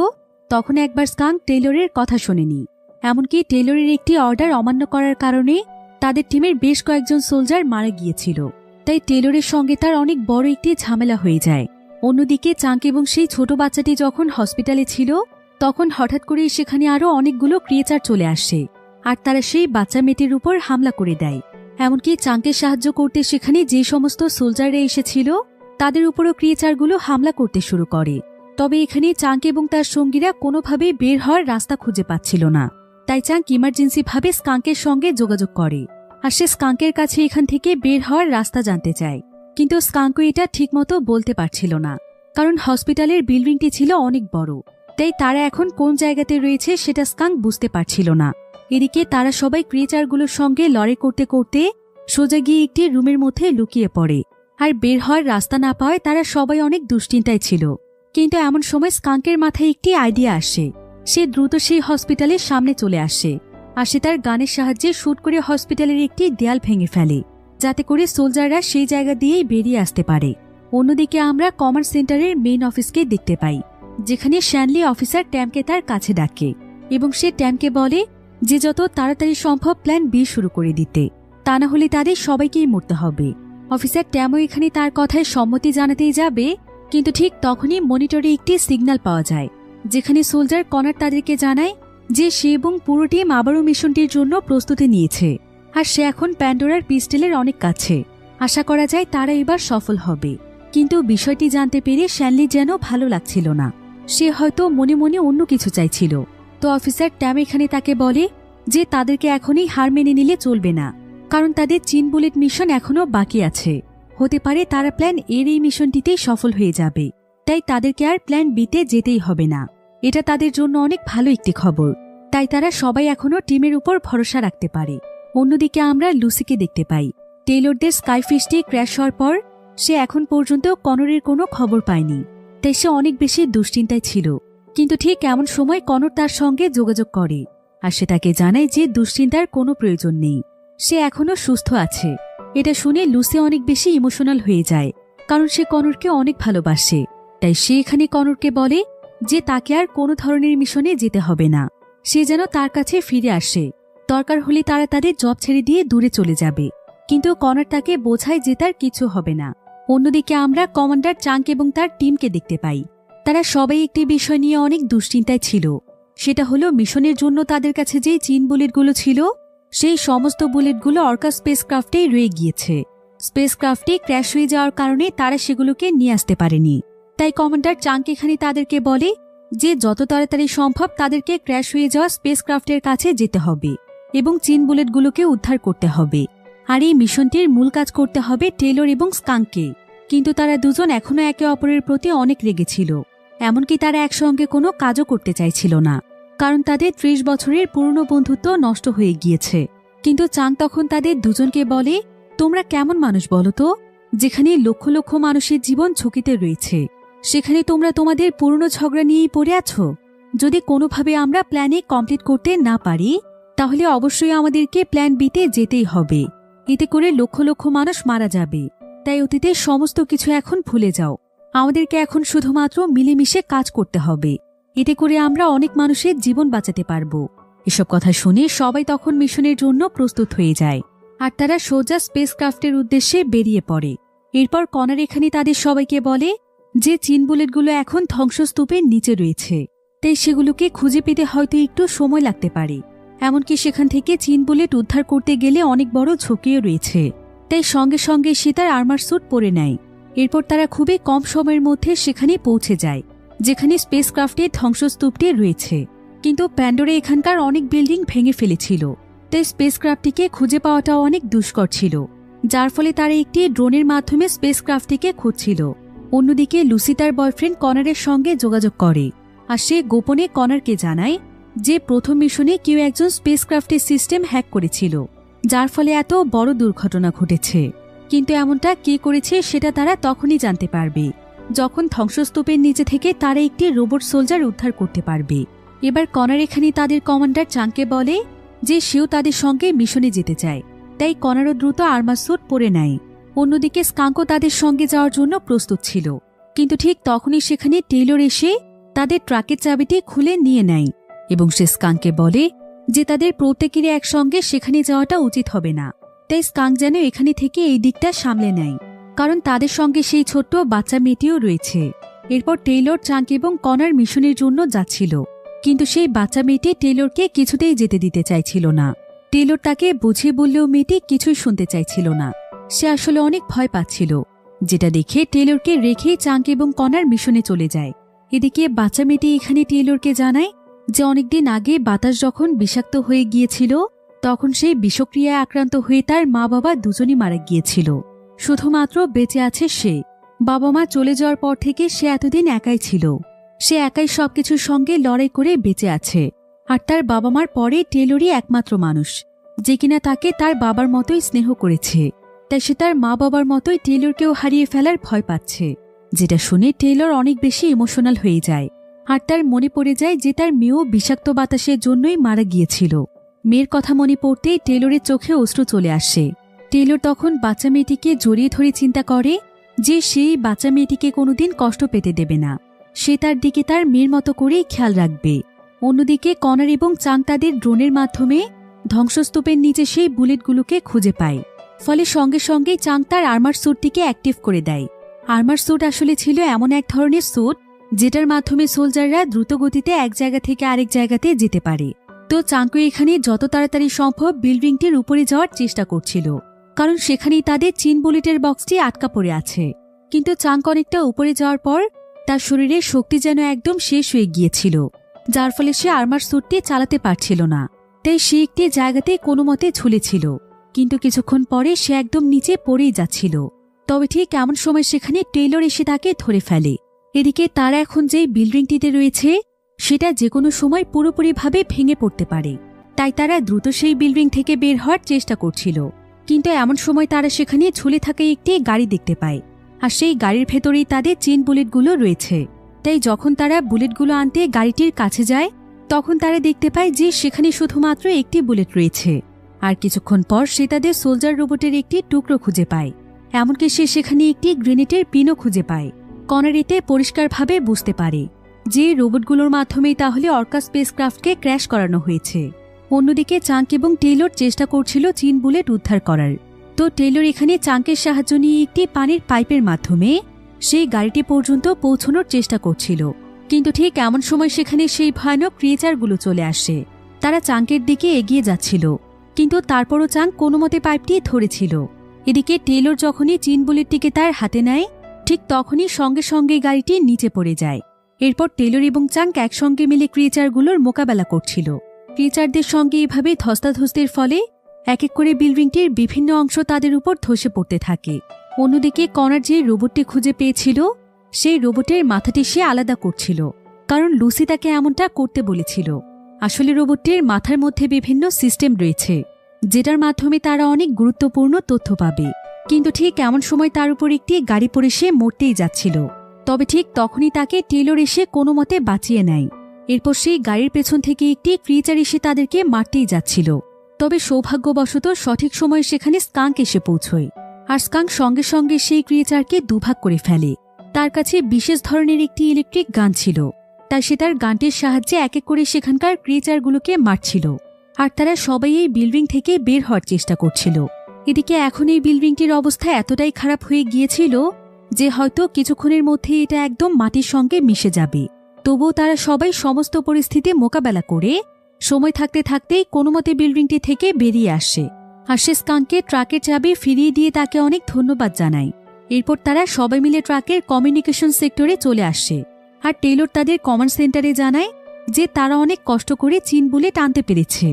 তখন একবার স্কাঙ্ক টেইলরের কথা শোনেনি। এমনকি টেইলরের একটি অর্ডার অমান্য করার কারণে তাদের টিমের বেশ কয়েকজন সোলজার মারা গিয়েছিল। তাই টেইলরের সঙ্গে তার অনেক বড় একটি ঝামেলা হয়ে যায়। অন্যদিকে চাঙ্ক এবং সেই ছোট বাচ্চাটি যখন হসপিটালে ছিল, তখন হঠাৎ করে সেখানে আরো অনেকগুলো ক্রিয়েচার চলে আসে, আর তারা সেই বাচ্চা মেয়েটির উপর হামলা করে দেয়। এমনকি চাঙ্কের সাহায্য করতে সেখানে যে সমস্ত সোলজাররা এসেছিল, তাদের উপরও ক্রিয়েচারগুলো হামলা করতে শুরু করে। তবে এখানে চাঙ্ক এবং তার সঙ্গীরা কোনোভাবেই বের হওয়ার রাস্তা খুঁজে পাচ্ছিল না। তাই চাঙ্ক ইমার্জেন্সি ভাবে স্কাঙ্কের সঙ্গে যোগাযোগ করে, আর সে স্কাঙ্কের কাছে এখান থেকে বের হওয়ার রাস্তা জানতে চায়। কিন্তু স্কাঙ্কও এটা ঠিকমতো বলতে পারছিল না, কারণ হসপিটালের বিল্ডিংটি ছিল অনেক বড়। তাই তারা এখন কোন জায়গাতে রয়েছে সেটা স্কাঙ্ক বুঝতে পারছিল না। এদিকে তারা সবাই ক্রিয়েচারগুলোর সঙ্গে লড়াই করতে করতে সোজা গিয়ে একটি রুমের মধ্যে লুকিয়ে পড়ে। আর বের হওয়ার রাস্তা না পাওয়ায় তারা সবাই অনেক দুশ্চিন্তায় ছিল। কিন্তু এমন সময় স্কাঙ্কের মাথায় একটি আইডিয়া আসে। সে দ্রুত সেই হসপিটালের সামনে চলে আসে, আর সে তার গানের সাহায্যে শুট করে হসপিটালের একটি দেয়াল ভেঙে ফেলে, যাতে করে সোলজাররা সেই জায়গা দিয়েই বেরিয়ে আসতে পারে। অন্যদিকে আমরা কমান্ড সেন্টারের মেইন অফিসকে দেখতে পাই, যেখানে শ্যানলি অফিসার ট্যামকে তার কাছে ডাকে এবং সে ট্যামকে বলে যে যত তাড়াতাড়ি সম্ভব প্ল্যান বি শুরু করে দিতে, তা না হলে তাদের সবাইকেই মরতে হবে। অফিসার ট্যামও এখানে তার কথায় সম্মতি জানাতেই যাবে, কিন্তু ঠিক তখনই মনিটরে একটি সিগন্যাল পাওয়া যায়, যেখানে সোলজার কনার তাদেরকে জানায় যে সে এবং পুরো টিম আবারও মিশনটির জন্য প্রস্তুতি নিয়েছে, আর সে এখন প্যান্ডোরার পিস্টেলের অনেক কাছে। আশা করা যায় তারা এবার সফল হবে। কিন্তু বিষয়টি জানতে পেরে শ্যানলি যেন ভালো লাগছিল না। সে হয়তো মনে মনে অন্য কিছু চাইছিল। তো অফিসার ট্যাম এখানে তাকে বলে যে তাদেরকে এখনই হার মেনে নিলে চলবে না, কারণ তাদের চিন বুলেট মিশন এখনও বাকি আছে। হতে পারে তারা প্ল্যান এর এই মিশনটিতেই সফল হয়ে যাবে, তাই তাদেরকে আর প্ল্যান বিতে যেতেই হবে না। এটা তাদের জন্য অনেক ভালো একটি খবর, তাই তারা সবাই এখনও টিমের উপর ভরসা রাখতে পারে। অন্যদিকে আমরা লুসিকে দেখতে পাই। টেইলরদের স্কাইফিশটি ক্র্যাশ হওয়ার পর সে এখন পর্যন্ত কনরের কোনো খবর পায়নি, তাই সে অনেক বেশি দুশ্চিন্তায় ছিল। কিন্তু ঠিক এমন সময় কনর তার সঙ্গে যোগাযোগ করে, আর সে তাকে জানায় যে দুশ্চিন্তার কোনো প্রয়োজন নেই, সে এখনও সুস্থ আছে। এটা শুনে লুসি অনেক বেশি ইমোশনাল হয়ে যায়, কারণ সে কনরকে অনেক ভালোবাসে। তাই সে এখানে কনরকে বলে যে তাকে আর কোনো ধরনের মিশনে যেতে হবে না, সে যেন তার কাছে ফিরে আসে। দরকার হলে তারা তাদের জব ছেড়ে দিয়ে দূরে চলে যাবে। কিন্তু কনর তাকে বোঝায় যে তার কিছু হবে না। অন্যদিকে আমরা কমান্ডার চাঙ্ক এবং তার টিমকে দেখতে পাই। তারা সবাই একটি বিষয় নিয়ে অনেক দুশ্চিন্তায় ছিল, সেটা হলো মিশনের জন্য তাদের কাছে যে চিন বুলেটগুলো ছিল, সেই সমস্ত বুলেটগুলো অর্কা স্পেসক্রাফটেই রয়ে গিয়েছে। স্পেসক্রাফটে ক্র্যাশ হয়ে যাওয়ার কারণে তারা সেগুলোকে নিয়ে আসতে পারেনি। তাই কমান্ডার চাঙ্ক এখানে তাদেরকে বলে যে যত তাড়াতাড়ি সম্ভব তাদেরকে ক্র্যাশ হয়ে যাওয়া স্পেসক্রাফটের কাছে যেতে হবে এবং চিন বুলেটগুলোকে উদ্ধার করতে হবে। আর এই মিশনটির মূল কাজ করতে হবে টেলর এবং স্কাঙ্ককে। কিন্তু তারা দুজন এখনও একে অপরের প্রতি অনেক রেগেছিল। এমনকি তারা একসঙ্গে কোনো কাজও করতে চাইছিল না, কারণ তাদের 30 বছরের পুরনো বন্ধুত্ব নষ্ট হয়ে গিয়েছে। কিন্তু চাং তখন তাদের দুজনকে বলে, তোমরা কেমন মানুষ বলো তো, যেখানে লক্ষ লক্ষ মানুষের জীবন ঝুঁকিতে রয়েছে, সেখানে তোমরা তোমাদের পুরনো ঝগড়া নিয়েই পড়ে আছো। যদি কোনোভাবে আমরা প্ল্যান এ কমপ্লিট করতে না পারি, তাহলে অবশ্যই আমাদেরকে প্ল্যান বিতে যেতেই হবে। এতে করে লক্ষ লক্ষ মানুষ মারা যাবে। তাই অতীতের সমস্ত কিছু এখন ভুলে যাও। আমাদেরকে এখন শুধুমাত্র মিলেমিশে কাজ করতে হবে। এতে করে আমরা অনেক মানুষের জীবন বাঁচাতে পারব। এসব কথা শুনে সবাই তখন মিশনের জন্য প্রস্তুত হয়ে যায়, আর তারা সোজা স্পেসক্রাফটের উদ্দেশ্যে বেরিয়ে পড়ে। এরপর কনার এখানে তাদের সবাইকে বলে যে চিন বুলেটগুলো এখন ধ্বংসস্তূপের নিচে রয়েছে, তাই সেগুলোকে খুঁজে পেতে হয়তো একটু সময় লাগতে পারে। এমনকি সেখান থেকে চিন বুলেট উদ্ধার করতে গেলে অনেক বড় ঝুঁকিও রয়েছে। তাই সঙ্গে সঙ্গে সে তার আর্মার স্যুট পরে নেয়। এরপর তারা খুবই কম সময়ের মধ্যে সেখানে পৌঁছে যায় যেখানে স্পেসক্রাফটের ধ্বংসস্তূপটি রয়েছে। কিন্তু প্যান্ডোরা এখানকার অনেক বিল্ডিং ভেঙে ফেলেছিল, তাই স্পেসক্রাফটটিকে খুঁজে পাওয়াটাও অনেক দুষ্কর ছিল, যার ফলে তারা একটি ড্রোনের মাধ্যমে স্পেসক্রাফটটিকে খুঁজছিল। অন্যদিকে লুসি তার বয়ফ্রেন্ড কনারের সঙ্গে যোগাযোগ করে, আর সে গোপনে কনারকে জানায় যে প্রথম মিশনে কেউ একজন স্পেসক্রাফটের সিস্টেম হ্যাক করেছিল, যার ফলে এত বড় দুর্ঘটনা ঘটেছে। কিন্তু এমনটা কে করেছে সেটা তারা তখনই জানতে পারবে যখন ধ্বংসস্তূপের নিচে থেকে তারা একটি রোবট সোলজার উদ্ধার করতে পারবে। এবার কনার এখানে তাদের কমান্ডার চাংকে বলে যে সেও তাদের সঙ্গে মিশনে যেতে চায়, তাই কনারও দ্রুত আর্মার স্যুট পরে নেয়। অন্যদিকে স্কাঙ্কও তাদের সঙ্গে যাওয়ার জন্য প্রস্তুত ছিল, কিন্তু ঠিক তখনই সেখানে টেইলর এসে তাদের ট্রাকের চাবিটি খুলে নিয়ে নেয় এবং সে স্কাঙ্ককে বলে যে তাদের প্রত্যেকেরই একসঙ্গে সেখানে যাওয়াটা উচিত হবে না। তাই স্কাঙ্ক যেন এখানে থেকে এই দিকটা সামলে নেয়, কারণ তাদের সঙ্গে সেই ছোট্ট বাচ্চা মেয়েটিও রয়েছে। এরপর টেইলর চাংক এবং কনার মিশনের জন্য যাচ্ছিল, কিন্তু সেই বাচ্চা মেয়েটি টেইলরকে কিছুতেই যেতে দিতে চাইছিল না। টেইলর তাকে বুঝিয়ে বললেও মেয়েটি কিছুই শুনতে চাইছিল না। সে আসলে অনেক ভয় পাচ্ছিল, যেটা দেখে টেইলরকে রেখেই চাংক এবং কনার মিশনে চলে যায়। এদিকে বাচ্চা মেয়েটি এখানে টেইলরকে জানায় যে অনেকদিন আগে বাতাস যখন বিষাক্ত হয়ে গিয়েছিল, তখন সেই বিষক্রিয়ায় আক্রান্ত হয়ে তার মা বাবা দুজনই মারা গিয়েছিল। শুধুমাত্র বেঁচে আছে সে। বাবা মা চলে যাওয়ার পর থেকে সে এতদিন একাই ছিল। সে একাই সবকিছুর সঙ্গে লড়াই করে বেঁচে আছে। আর তার বাবা মার পরে টেইলরই একমাত্র মানুষ যে কিনা তাকে তার বাবার মতোই স্নেহ করেছে। তাই সে তার মা বাবার মতোই টেইলরকেও হারিয়ে ফেলার ভয় পাচ্ছে। যেটা শুনে টেইলর অনেক বেশি ইমোশনাল হয়ে যায়, আর তার মনে পড়ে যায় যে তার মেয়েও বিষাক্ত বাতাসের জন্যই মারা গিয়েছিল। মেয়ের কথা মনে পড়তেই টেইলরের চোখে অশ্রু চলে আসে। টেইলর তখন বাচ্চা মেয়েটিকে জড়িয়ে ধরে চিন্তা করে যে সেই বাচ্চা মেয়েটিকে কোনোদিন কষ্ট পেতে দেবে না। সে তার দিকে তার মেয়ের মতো করেই খেয়াল রাখবে। অন্যদিকে কনার এবং চাং তাদের ড্রোনের মাধ্যমে ধ্বংসস্তূপের নিচে সেই বুলেটগুলোকে খুঁজে পায়। ফলে সঙ্গে সঙ্গেই চাং তার আর্মার স্যুটটিকে অ্যাক্টিভ করে দেয়। আর্মার স্যুট আসলে ছিল এমন এক ধরনের স্যুট যেটার মাধ্যমে সোলজাররা দ্রুত গতিতে এক জায়গা থেকে আরেক জায়গাতে যেতে পারে। তো চাংকু এখানে যত তাড়াতাড়ি সম্ভব বিল্ডিংটির উপরে যাওয়ার চেষ্টা করছিল, কারণ সেখানেই তাদের চিন বুলেটের বক্সটি আটকা পড়ে আছে। কিন্তু চাংক অনেকটা উপরে যাওয়ার পর তার শরীরের শক্তি যেন একদম শেষ হয়ে গিয়েছিল, যার ফলে সে আর্মার স্যুটটি চালাতে পারছিল না। তাই সে একটি জায়গাতে কোনো মতে ঝুলেছিল, কিন্তু কিছুক্ষণ পরে সে একদম নিচে পড়েই যাচ্ছিল। তবে ঠিক এমন সময় সেখানে টেইলর এসে তাকে ধরে ফেলে। এদিকে তারা এখন যেই বিল্ডিংটিতে রয়েছে সেটা যে কোনো সময় পুরোপুরিভাবে ভেঙে পড়তে পারে, তাই তারা দ্রুত সেই বিল্ডিং থেকে বের হওয়ার চেষ্টা করছিল। কিন্তু এমন সময় তারা সেখানে ঝুলে থাকা একটি গাড়ি দেখতে পায়, আর সেই গাড়ির ভেতরেই তাদের চেন বুলেটগুলো রয়েছে। তাই যখন তারা বুলেটগুলো আনতে গাড়িটির কাছে যায়, তখন তারা দেখতে পায় যে সেখানে শুধুমাত্র একটি বুলেট রয়েছে। আর কিছুক্ষণ পর সে তাদের সোলজার রোবটের একটি টুকরো খুঁজে পায়। এমনকি সে সেখানে একটি গ্রেনেডের পিনও খুঁজে পায়। কনার এতে পরিষ্কারভাবে বুঝতে পারে যে রোবটগুলোর মাধ্যমেই তাহলে অর্কা স্পেসক্রাফটকে ক্র্যাশ করানো হয়েছে। অন্যদিকে চাংক এবং টেইলর চেষ্টা করছিল চিন বুলেট উদ্ধার করার। তো টেইলর এখানে চাংকের সাহায্য নিয়ে একটি পানির পাইপের মাধ্যমে সেই গাড়িটি পর্যন্ত পৌঁছানোর চেষ্টা করছিল। কিন্তু ঠিক এমন সময় সেখানে সেই ভয়ানক ক্রিয়েচারগুলো চলে আসে। তারা চাংকের দিকে এগিয়ে যাচ্ছিল, কিন্তু তারপরও চাংক কোনো মতে পাইপটি ধরেছিল। এদিকে টেইলর যখনই চিন বুলেটটিকে তার হাতে নেয়, ঠিক তখনই সঙ্গে সঙ্গে গাড়িটি নিচে পড়ে যায়। এরপর টেলর এবং চাঙ্ক একসঙ্গে মিলে ক্রিয়েচারগুলোর মোকাবেলা করছিল। ক্রিয়েচারদের সঙ্গে এভাবে ধস্তাধস্তির ফলে এক এক করে বিল্ডিংটির বিভিন্ন অংশ তাদের উপর ধসে পড়তে থাকে। অন্যদিকে কনার যে রোবটটি খুঁজে পেয়েছিল সেই রোবটের মাথাটি সে আলাদা করছিল, কারণ লুসি তাকে এমনটা করতে বলেছিল। আসলে রোবটটির মাথার মধ্যে বিভিন্ন সিস্টেম রয়েছে যেটার মাধ্যমে তারা অনেক গুরুত্বপূর্ণ তথ্য পাবে। কিন্তু ঠিক এমন সময় তার উপর একটি গাড়ি পড়ে সে মরতেই যাচ্ছিল। তবে ঠিক তখনই তাকে টেলর এসে কোনো মতে বাঁচিয়ে নেয়। এরপর সেই গাড়ির পেছন থেকে একটি ক্রিয়েচার এসে তাদেরকে মারতেই যাচ্ছিল। তবে সৌভাগ্যবশত সঠিক সময়ে সেখানে স্কাঙ্ক এসে পৌঁছয়, আর স্কাঙ্ক সঙ্গে সঙ্গে সেই ক্রিয়েচারকে দুভাগ করে ফেলে। তার কাছে বিশেষ ধরনের একটি ইলেকট্রিক গান ছিল, তাই সে তার গানটির সাহায্যে এক এক করে সেখানকার ক্রিয়েচারগুলোকে মারছিল। আর তারা সবাই এই বিল্ডিং থেকে বের হওয়ার চেষ্টা করছিল। এদিকে এখন এই বিল্ডিংটির অবস্থা এতটাই খারাপ হয়ে গিয়েছিল যে হয়তো কিছুক্ষণের মধ্যে এটা একদম মাটির সঙ্গে মিশে যাবে। তবুও তারা সবাই সমস্ত পরিস্থিতি মোকাবেলা করে সময় থাকতে থাকতেই কোনোমতে বিল্ডিংটি থেকে বেরিয়ে আসে। আর সে স্কাঙ্ককে ট্রাকের চাবি ফিরিয়ে দিয়ে তাকে অনেক ধন্যবাদ জানায়। এরপর তারা সবাই মিলে ট্রাকের কমিউনিকেশন সেক্টরে চলে আসে। আর টেলর তাদের কমান্ড সেন্টারে জানায় যে তারা অনেক কষ্ট করে চীন বুলেট আনতে পেরেছে,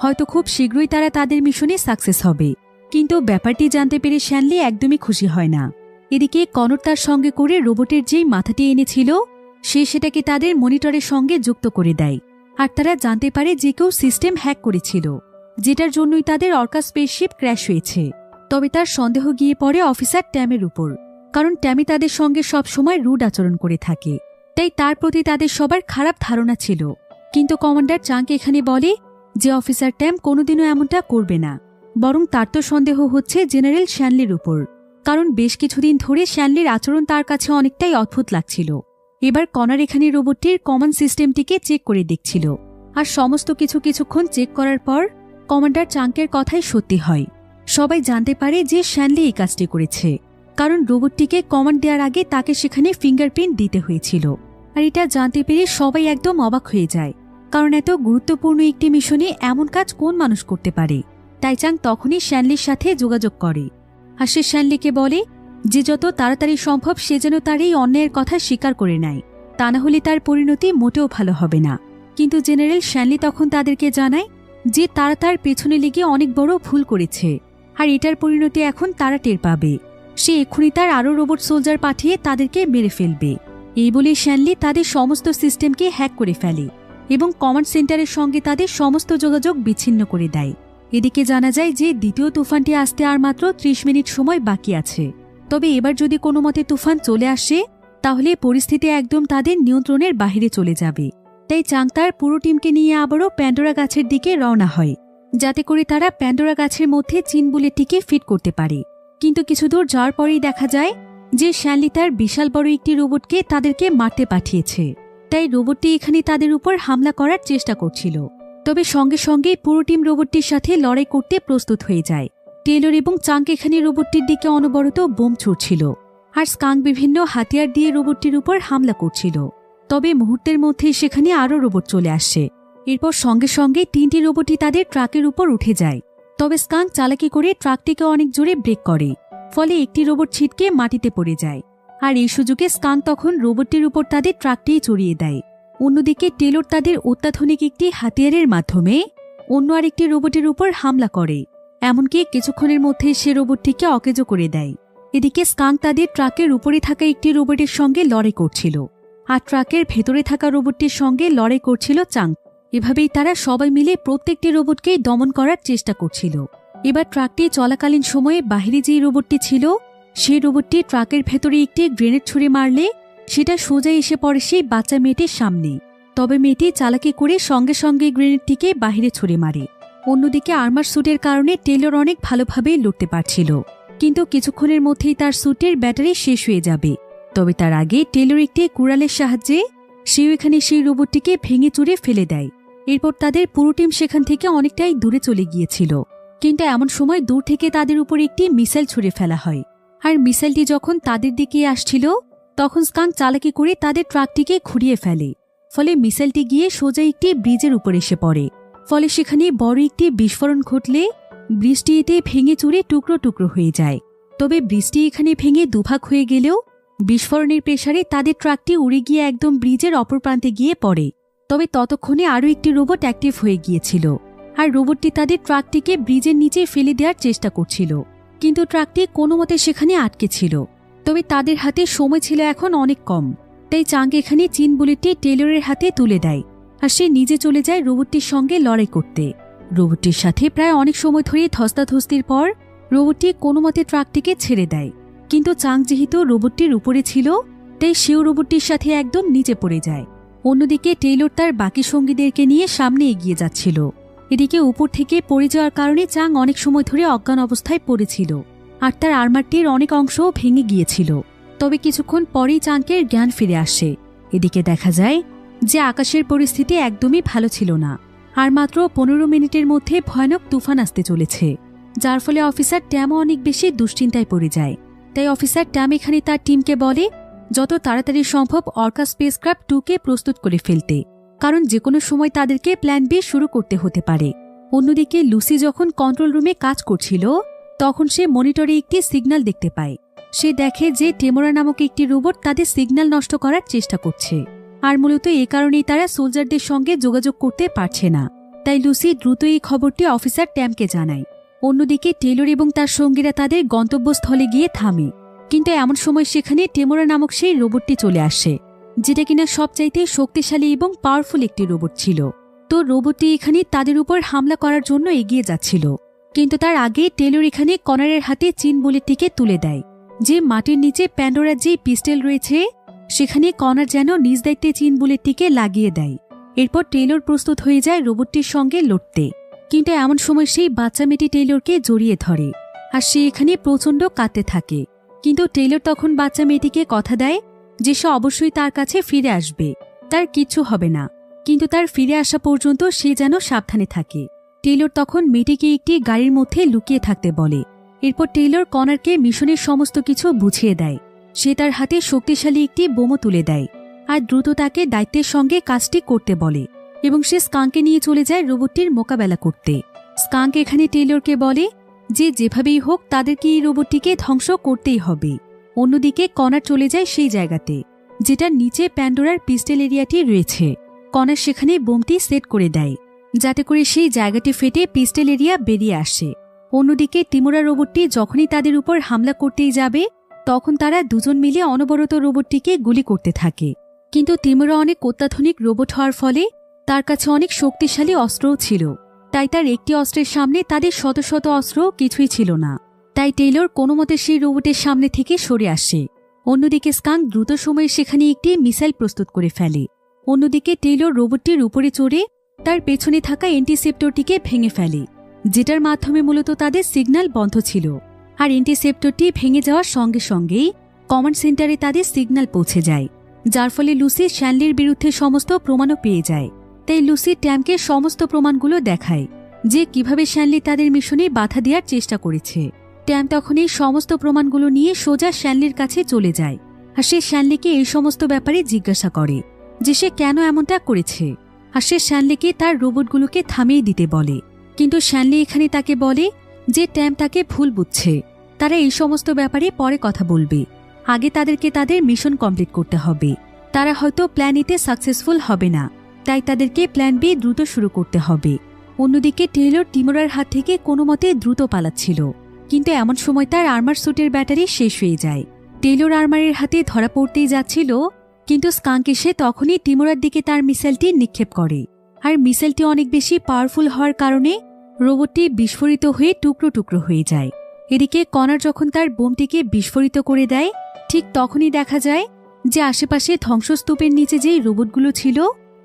হয়তো খুব শীঘ্রই তারা তাদের মিশনে সাকসেস হবে। কিন্তু ব্যাপারটি জানতে পেরে শ্যানলি একদমই খুশি হয় না। এদিকে কনর তার সঙ্গে করে রোবটের যেই মাথাটি এনেছিল সে সেটাকে তাদের মনিটরের সঙ্গে যুক্ত করে দেয়। আর তারা জানতে পারে যে কেউ সিস্টেম হ্যাক করেছিল, যেটার জন্যই তাদের অর্কা স্পেসশিপ ক্র্যাশ হয়েছে। তবে তার সন্দেহ গিয়ে পড়ে অফিসার ট্যামের উপর, কারণ ট্যামি তাদের সঙ্গে সবসময় রুড আচরণ করে থাকে, তাই তার প্রতি তাদের সবার খারাপ ধারণা ছিল। কিন্তু কমান্ডার চাঙ্ক এখানে বলে যে অফিসার ট্যাম কোনোদিনও এমনটা করবে না, বরং তার তো সন্দেহ হচ্ছে জেনারেল শ্যানলির উপর, কারণ বেশ কিছুদিন ধরে শ্যানলির আচরণ তার কাছে অনেকটাই অদ্ভুত লাগছিল। এবার কনার এখানে রোবটটির কমন সিস্টেমটিকে চেক করে দেখছিল, আর সমস্ত কিছুক্ষণ চেক করার পর কমান্ডার চাঙ্কের কথাই সত্যি হয়। সবাই জানতে পারে যে শ্যানলি এই কাজটি করেছে, কারণ রোবটটিকে কমান্ড দেওয়ার আগে তাকে সেখানে ফিঙ্গারপ্রিন্ট দিতে হয়েছিল। আর এটা জানতে পেরে সবাই একদম অবাক হয়ে যায়, কারণ এত গুরুত্বপূর্ণ একটি মিশনে এমন কাজ কোন মানুষ করতে পারে। তাই চাং তখনই শ্যানলির সাথে যোগাযোগ করে, আর সে শ্যানলিকে বলে যে যত তাড়াতাড়ি সম্ভব সে যেন তার এই অন্যায়ের কথা স্বীকার করে নেয়, তা না হলে তার পরিণতি মোটেও ভালো হবে না। কিন্তু জেনারেল শ্যানলি তখন তাদেরকে জানায় যে তারা তার পেছনে লেগে অনেক বড় ভুল করেছে, আর এটার পরিণতি এখন তারা টের পাবে। সে এক্ষুনি তার আরও রোবট সোলজার পাঠিয়ে তাদেরকে মেরে ফেলবে। এই বলে শ্যানলি তাদের সমস্ত সিস্টেমকে হ্যাক করে ফেলে এবং কমান্ড সেন্টারের সঙ্গে তাদের সমস্ত যোগাযোগ বিচ্ছিন্ন করে দেয়। এদিকে জানা যায় যে দ্বিতীয় তুফানটি আসতে আর মাত্র 30 মিনিট সময় বাকি আছে। তবে এবার যদি কোনো মতে তুফান চলে আসে তাহলে পরিস্থিতি একদম তাদের নিয়ন্ত্রণের বাহিরে চলে যাবে। তাই চাং তার পুরো টিমকে নিয়ে আবারও প্যান্ডোরা গাছের দিকে রওনা হয়, যাতে করে তারা প্যান্ডোরা গাছের মধ্যে চীন বুলেটটিকে ফিট করতে পারে। কিন্তু কিছু দূর যাওয়ার পরেই দেখা যায় যে শ্যানলি তার বিশাল বড় একটি রোবটকে তাদেরকে মারতে পাঠিয়েছে। তাই রোবটটি এখানে তাদের উপর হামলা করার চেষ্টা করছিল। তবে সঙ্গে সঙ্গে পুরো টিম রোবটটির সাথে লড়াই করতে প্রস্তুত হয়ে যায়। টেলর এবং চাঙ্ক এখানে রোবটটির দিকে অনবরত বোম ছুড়ছিল, আর স্কাঙ্ক বিভিন্ন হাতিয়ার দিয়ে রোবটটির উপর হামলা করছিল। তবে মুহূর্তের মধ্যে সেখানে আরও রোবট চলে আসে। এরপর সঙ্গে সঙ্গে 3টি রোবটই তাদের ট্রাকের উপর উঠে যায়। তবে স্কাঙ্ক চালাকি করে ট্রাকটিকে অনেক জোরে ব্রেক করে, ফলে একটি রোবট ছিটকে মাটিতে পড়ে যায়। আর এই সুযোগে স্কাঙ্ক তখন রোবটটির উপর তাদের ট্রাকটিই চড়িয়ে দেয়। অন্যদিকে টেলর তাদের অত্যাধুনিক একটি হাতিয়ারের মাধ্যমে অন্য আরেকটি রোবটের উপর হামলা করে, এমনকি কিছুক্ষণের মধ্যে সে রোবটটিকে অকেজো করে দেয়। এদিকে স্কাঙ্ক তাদের ট্রাকের উপরে থাকা একটি রোবটের সঙ্গে লড়াই করছিল, আর ট্রাকের ভেতরে থাকা রোবটটির সঙ্গে লড়াই করছিল চাঙ্ক। এভাবেই তারা সবাই মিলে প্রত্যেকটি রোবটকেই দমন করার চেষ্টা করছিল। এবার ট্রাকটি চলাকালীন সময়ে বাহিরে যেই রোবটটি ছিল সেই রোবটটি ট্রাকের ভেতরে একটি গ্রেনেড ছুঁড়ে মারলে সেটা সোজা এসে পড়ে সেই বাচ্চা মেয়েটির সামনে। তবে মেয়েটি চালাকি করে সঙ্গে সঙ্গে গ্রেনেডটিকে বাহিরে ছুঁড়ে মারে। অন্যদিকে আর্মার স্যুটের কারণে টেলর অনেক ভালোভাবেই লড়তে পারছিল, কিন্তু কিছুক্ষণের মধ্যেই তার স্যুটের ব্যাটারি শেষ হয়ে যাবে। তবে তার আগে টেলর একটি কুড়ালের সাহায্যে সেও এখানে সেই রোবটটিকে ভেঙে চুরে ফেলে দেয়। এরপর তাদের পুরো টিম সেখান থেকে অনেকটাই দূরে চলে গিয়েছিল। কিন্তু এমন সময় দূর থেকে তাদের উপর একটি মিসাইল ছুঁড়ে ফেলা হয়, আর মিসাইলটি যখন তাদের দিকে আসছিল তখন স্কাঙ্ক চালাকি করে তাদের ট্রাকটিকে ঘুরিয়ে ফেলে। ফলে মিসাইলটি গিয়ে সোজা একটি ব্রিজের উপর এসে পড়ে। ফলে সেখানে বড় একটি বিস্ফোরণ ঘটলে ব্রিজটি এতে ভেঙে চুরে টুকরো টুকরো হয়ে যায়। তবে ব্রিজটি এখানে ভেঙে দুভাগ হয়ে গেলেও বিস্ফোরণের প্রেসারে তাদের ট্রাকটি উড়ে গিয়ে একদম ব্রিজের অপর প্রান্তে গিয়ে পড়ে। তবে ততক্ষণে আরও একটি রোবট অ্যাক্টিভ হয়ে গিয়েছিল, আর রোবটটি তাদের ট্রাকটিকে ব্রিজের নিচে ফেলে দেওয়ার চেষ্টা করছিল, কিন্তু ট্রাকটি কোনো মতে সেখানে আটকে ছিল। তবে তাদের হাতে সময় ছিল এখন অনেক কম, তাই চাং এখানে চিন বুলেটটি টেলরের হাতে তুলে দেয়, আর সে নিজে চলে যায় রোবটটির সঙ্গে লড়াই করতে। রোবটটির সাথে প্রায় অনেক সময় ধরে ধস্তাধস্তির পর রোবটটি কোনো মতে ট্রাকটিকে ছেড়ে দেয়, কিন্তু চাং যেহেতু রোবটটির উপরে ছিল তাই সেও রোবটটির সাথে একদম নিচে পড়ে যায়। অন্যদিকে টেইলর তার বাকি সঙ্গীদেরকে নিয়ে সামনে এগিয়ে যাচ্ছিল। এদিকে উপর থেকে পড়ে যাওয়ার কারণে চাং অনেক সময় ধরে অজ্ঞান অবস্থায় পড়েছিল, আর তার আর্মারটির অনেক অংশও ভেঙে গিয়েছিল। তবে কিছুক্ষণ পরেই চাংকের জ্ঞান ফিরে আসে। এদিকে দেখা যায় যে আকাশের পরিস্থিতি একদমই ভালো ছিল না, আর মাত্র 15 মিনিটের মধ্যে ভয়ানক তুফান আসতে চলেছে, যার ফলে অফিসার ট্যামও অনেক বেশি দুশ্চিন্তায় পড়ে যায়। তাই অফিসার ট্যাম এখানে তার টিমকে বলে যত তাড়াতাড়ি সম্ভব অর্কা স্পেসক্রাফট 2কে প্রস্তুত করে ফেলতে, কারণ যে কোনো সময় তাদেরকে প্ল্যান বি শুরু করতে হতে পারে। অন্যদিকে লুসি যখন কন্ট্রোল রুমে কাজ করছিল তখন সে মনিটরে একটি সিগন্যাল দেখতে পায়। সে দেখে যে টেমোরা নামক একটি রোবট তাদের সিগন্যাল নষ্ট করার চেষ্টা করছে, আর মূলত এ কারণেই তারা সোলজারদের সঙ্গে যোগাযোগ করতে পারছে না। তাই লুসি দ্রুত এই খবরটি অফিসার ট্যামকে জানায়। অন্যদিকে টেলর এবং তার সঙ্গীরা তাদের গন্তব্যস্থলে গিয়ে থামে, কিন্তু এমন সময় সেখানে টেমোরা নামক সেই রোবটটি চলে আসে, যেটা কিনা সবচাইতে শক্তিশালী এবং পাওয়ারফুল একটি রোবট ছিল। তো রোবটটি এখানে তাদের উপর হামলা করার জন্য এগিয়ে যাচ্ছিল, কিন্তু তার আগে টেলর এখানে কনারের হাতে চিন বুলেটটিকে তুলে দেয়। যে মাটির নিচে প্যান্ডোরার যে পিস্টেল রয়েছে সেখানে কনার যেন নিজ দায়িত্বে চিন বুলেটটিকে লাগিয়ে দেয়। এরপর টেলর প্রস্তুত হয়ে যায় রোবটটির সঙ্গে লড়তে, কিন্তু এমন সময় সেই বাচ্চা মেয়েটি টেলরকে জড়িয়ে ধরে, আর সে এখানে প্রচণ্ড কাঁদতে থাকে। কিন্তু টেলর তখন বাচ্চা মেয়েটিকে কথা দেয় যে সে অবশ্যই তার কাছে ফিরে আসবে, তার কিচ্ছু হবে না, কিন্তু তার ফিরে আসা পর্যন্ত সে যেন সাবধানে থাকে। টেলর তখন মেয়েটিকে একটি গাড়ির মধ্যে লুকিয়ে থাকতে বলে। এরপর টেলর কনারকে মিশনের সমস্ত কিছু বুঝিয়ে দেয়। সে তার হাতে শক্তিশালী একটি বোমা তুলে দেয়, আর দ্রুত তাকে দায়িত্বের সঙ্গে কাজটি করতে বলে, এবং সে স্কাঙ্ককে নিয়ে চলে যায় রোবটটির মোকাবেলা করতে। স্কাঙ্ক এখানে টেলরকে বলে যে যেভাবেই হোক তাদেরকে এই রোবটটিকে ধ্বংস করতেই হবে। অন্যদিকে কনার চলে যায় সেই জায়গাতে যেটার নিচে প্যান্ডোরার পিস্টেল এরিয়াটি রয়েছে। কনার সেখানে বোমটি সেট করে দেয় যাতে করে সেই জায়গাটি ফেটে পিস্টেল এরিয়া বেরিয়ে আসে। অন্যদিকে টিমোরা রোবটটি যখনই তাদের উপর হামলা করতেই যাবে তখন তারা দুজন মিলে অনবরত রোবটটিকে গুলি করতে থাকে। কিন্তু টিমোরা অনেক অত্যাধুনিক রোবট হওয়ার ফলে তার কাছে অনেক শক্তিশালী অস্ত্রও ছিল, তাই তার একটি অস্ত্রের সামনে তাদের শত শত অস্ত্র কিছুই ছিল না। তাই টেইলর কোনো মতে সেই রোবটের সামনে থেকে সরে আসে। অন্যদিকে স্কাঙ্ক দ্রুত সময়ে সেখানে একটি মিসাইল প্রস্তুত করে ফেলে। অন্যদিকে টেইলর রোবটটির উপরে চড়ে তার পেছনে থাকা এন্টিসেপ্টরটিকে ভেঙে ফেলে, যেটার মাধ্যমে মূলত তাদের সিগন্যাল বন্ধ ছিল। আর এন্টিসেপ্টরটি ভেঙে যাওয়ার সঙ্গে সঙ্গেই কমান্ড সেন্টারে তাদের সিগন্যাল পৌঁছে যায়, যার ফলে লুসি শ্যানলির বিরুদ্ধে সমস্ত প্রমাণও পেয়ে যায়। তাই লুসি ট্যামকে সমস্ত প্রমাণগুলো দেখায় যে কিভাবে শ্যানলি তাদের মিশনে বাধা দেওয়ার চেষ্টা করেছে। ট্যাম তখন এই সমস্ত প্রমাণগুলো নিয়ে সোজা শ্যানলির কাছে চলে যায়, আর সে শ্যানলিকে এই সমস্ত ব্যাপারে জিজ্ঞাসা করে যে সে কেন এমনটা করেছে, আর সে শ্যানলিকে তার রোবটগুলোকে থামিয়ে দিতে বলে। কিন্তু শ্যানলি এখানে তাকে বলে যে ট্যাম তাকে ভুল বুঝছে, তারা এই সমস্ত ব্যাপারে পরে কথা বলবে, আগে তাদেরকে তাদের মিশন কমপ্লিট করতে হবে। তারা হয়তো প্ল্যান এতে সাকসেসফুল হবে না, তাই তাদেরকে প্ল্যান বি দ্রুত শুরু করতে হবে। অন্যদিকে টেইলর টিমোরার হাত থেকে কোনো মতে দ্রুত পালাচ্ছিল, কিন্তু এমন সময় তার আর্মার স্যুটের ব্যাটারি শেষ হয়ে যায়। টেইলর আর্মারের হাতে ধরা পড়তেই যাচ্ছিল, কিন্তু স্কাঙ্ক এসে তখনই টিমোরার দিকে তার মিসাইলটি নিক্ষেপ করে, আর মিসাইলটি অনেক বেশি পাওয়ারফুল হওয়ার কারণে রোবটটি বিস্ফোরিত হয়ে টুকরো টুকরো হয়ে যায়। এদিকে কনার যখন তার বোমটিকে বিস্ফোরিত করে দেয় ঠিক তখনই দেখা যায় যে আশেপাশে ধ্বংসস্তূপের নিচে যেই রোবটগুলো ছিল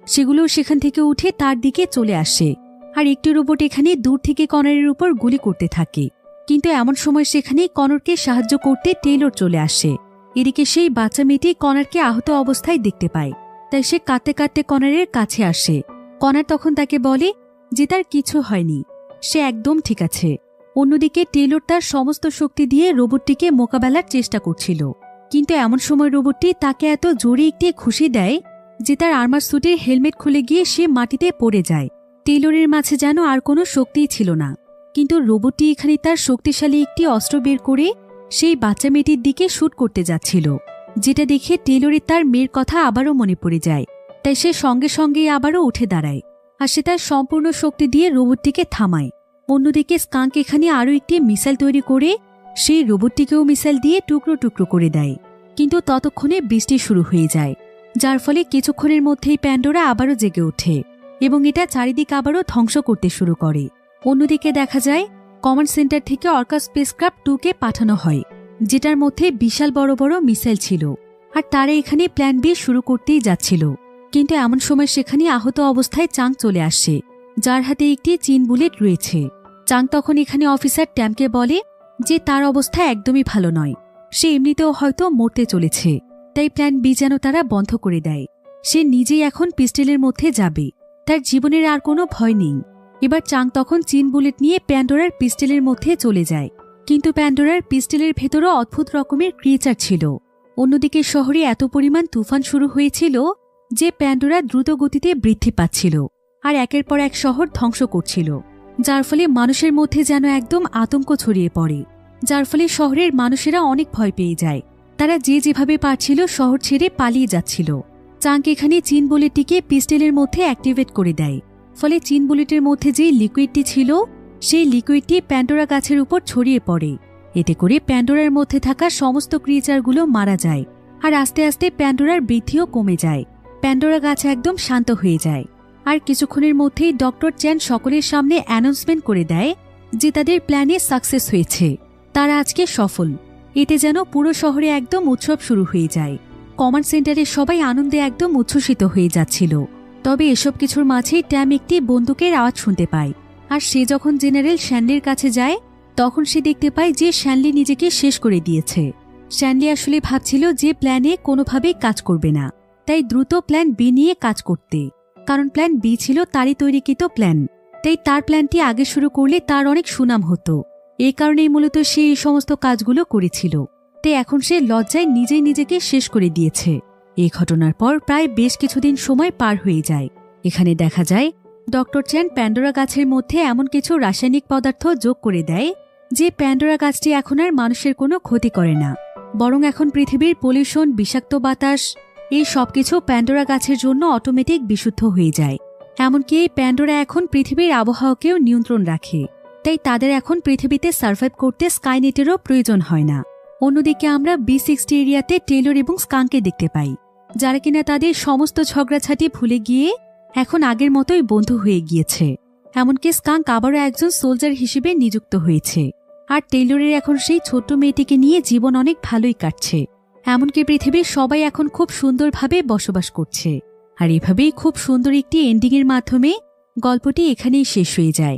সেগুলো সেখান থেকে উঠে তার দিকে চলে আসে, আর একটি রোবট এখানে দূর থেকে কনারের উপর গুলি করতে থাকে। কিন্তু এমন সময় সেখানে কনরকে সাহায্য করতে টেইলর চলে আসে। এদিকে সেই বাচ্চা মেয়েটি কনারকে আহত অবস্থায় দেখতে পায়, তাই সে কাঁদতে কাঁদতে কনারের কাছে আসে। কনার তখন তাকে বলে যে তার কিছু হয়নি, সে একদম ঠিক আছে। অন্যদিকে টেইলর তার সমস্ত শক্তি দিয়ে রোবটটিকে মোকাবেলার চেষ্টা করছিল, কিন্তু এমন সময় রোবটটি তাকে এত জোরে একটি ঘুষি দেয় যে তার আর্মার স্যুটের হেলমেট খুলে গিয়ে সে মাটিতে পড়ে যায়। টেইলরের মাঝে যেন আর কোনো শক্তিই ছিল না, কিন্তু রোবটটি এখানে তার শক্তিশালী একটি অস্ত্র বের করে সেই বাচ্চা মেয়েটির দিকে শুট করতে যাচ্ছিল, যেটা দেখে টেলরের তার মেয়ের কথা আবারও মনে পড়ে যায়। তাই সে সঙ্গে সঙ্গেই আবারও উঠে দাঁড়ায় আর সে তার সম্পূর্ণ শক্তি দিয়ে রোবটটিকে থামায়। অন্যদিকে স্কাঙ্ক এখানে আরও একটি মিসাইল তৈরি করে সেই রোবটটিকেও মিসাইল দিয়ে টুকরো টুকরো করে দেয়। কিন্তু ততক্ষণে বৃষ্টি শুরু হয়ে যায়, যার ফলে কিছুক্ষণের মধ্যেই প্যান্ডোরা আবারও জেগে ওঠে এবং এটা চারিদিক আবারও ধ্বংস করতে শুরু করে। অন্যদিকে দেখা যায় কমান্ড সেন্টার থেকে অর্কা স্পেসক্রাফট 2কে পাঠানো হয়, যেটার মধ্যে বিশাল বড় বড় মিসাইল ছিল, আর তারা এখানে প্ল্যান বি শুরু করতেই যাচ্ছিল। কিন্তু এমন সময় সেখানে আহত অবস্থায় চাং চলে আসে, যার হাতে একটি চিন বুলেট রয়েছে। চাং তখন এখানে অফিসার ট্যামকে বলে যে তার অবস্থা একদমই ভালো নয়, সে এমনিতেও হয়তো মরতে চলেছে, তাই প্ল্যান বি যেন তারা বন্ধ করে দেয়। সে নিজেই এখন পিস্টলের মধ্যে যাবে, তার জীবনের আর কোনো ভয় নেই। এবার চাং তখন চিন বুলেট নিয়ে প্যান্ডোরার পিস্টলের মধ্যে চলে যায়, কিন্তু প্যান্ডোরার পিস্টলের ভেতরও অদ্ভুত রকমের ক্রিয়েচার ছিল। অন্যদিকে শহরে এত পরিমাণ তুফান শুরু হয়েছিল যে প্যান্ডোরা দ্রুত গতিতে বৃদ্ধি পাচ্ছিল আর একের পর এক শহর ধ্বংস করছিল, যার ফলে মানুষের মধ্যে যেন একদম আতঙ্ক ছড়িয়ে পড়ে, যার ফলে শহরের মানুষেরা অনেক ভয় পেয়ে যায়। তারা যে যেভাবে পারছিল শহর ছেড়ে পালিয়ে যাচ্ছিল। চাং এখানে চিন বুলেটটিকে পিস্টলের মধ্যে অ্যাক্টিভেট করে দেয়, ফলে চিন বুলেটের মধ্যে যে লিকুইডটি ছিল সেই লিকুইডটি প্যান্ডোরা গাছের উপর ছড়িয়ে পড়ে। এতে করে প্যান্ডোরার মধ্যে থাকা সমস্ত ক্রিয়েচারগুলো মারা যায় আর আস্তে আস্তে প্যান্ডোরার বৃদ্ধিও কমে যায়। প্যান্ডোরা গাছ একদম শান্ত হয়ে যায় আর কিছুক্ষণের মধ্যেই ডক্টর চ্যান সকলের সামনে অ্যানাউন্সমেন্ট করে দেয় যে তাদের প্ল্যানে সাকসেস হয়েছে, তারা আজকে সফল। এতে যেন পুরো শহরে একদম উৎসব শুরু হয়ে যায়। কমান্ড সেন্টারের সবাই আনন্দে একদম উচ্ছ্বসিত হয়ে যাচ্ছিল। তবে এসব কিছুর মাঝেই ট্যাম একটি বন্দুকের আওয়াজ শুনতে পায়, আর সে যখন জেনারেল শ্যানলির কাছে যায় তখন সে দেখতে পায় যে শ্যানলি নিজেকে শেষ করে দিয়েছে। শ্যানলি আসলে ভাবছিল যে প্ল্যানে কোনোভাবেই কাজ করবে না, তাই দ্রুত প্ল্যান বি নিয়ে কাজ করতে, কারণ প্ল্যান বি ছিল তারই তৈরিকৃত প্ল্যান, তাই তার প্ল্যানটি আগে শুরু করলে তার অনেক সুনাম হতো। এই কারণেই মূলত সে এই সমস্ত কাজগুলো করেছিল। তাই এখন সে লজ্জায় নিজেই নিজেকে শেষ করে দিয়েছে। এই ঘটনার পর প্রায় বেশ কিছুদিন সময় পার হয়ে যায়। এখানে দেখা যায় ডক্টর চ্যান প্যান্ডোরা গাছের মধ্যে এমন কিছু রাসায়নিক পদার্থ যোগ করে দেয় যে প্যান্ডোরা গাছটি এখন আর মানুষের কোনো ক্ষতি করে না, বরং এখন পৃথিবীর পলিউশন, বিষাক্ত বাতাস এই সবকিছু প্যান্ডোরা গাছের জন্য অটোমেটিক বিশুদ্ধ হয়ে যায়। এমনকি এই প্যান্ডোরা এখন পৃথিবীর আবহাওয়াকেও নিয়ন্ত্রণ রাখে, তাই তাদের এখন পৃথিবীতে সার্ভাইভ করতে স্কাইনেটেরও প্রয়োজন হয় না। অন্যদিকে আমরা B60 এরিয়াতে টেলর এবং স্কাঙ্ককে দেখতে পাই, যারা কিনা তাদের সমস্ত ঝগড়াঝাটি ভুলে গিয়ে এখন আগের মতোই বন্ধু হয়ে গিয়েছে। এমনকি স্কাঙ্ক আবারও একজন সোলজার হিসেবে নিযুক্ত হয়েছে, আর টেইলরের এখন সেই ছোট্ট মেয়েটিকে নিয়ে জীবন অনেক ভালোই কাটছে। এমনকি পৃথিবীর সবাই এখন খুব সুন্দরভাবে বসবাস করছে। আর এভাবেই খুব সুন্দর একটি এন্ডিংয়ের মাধ্যমে গল্পটি এখানেই শেষ হয়ে যায়।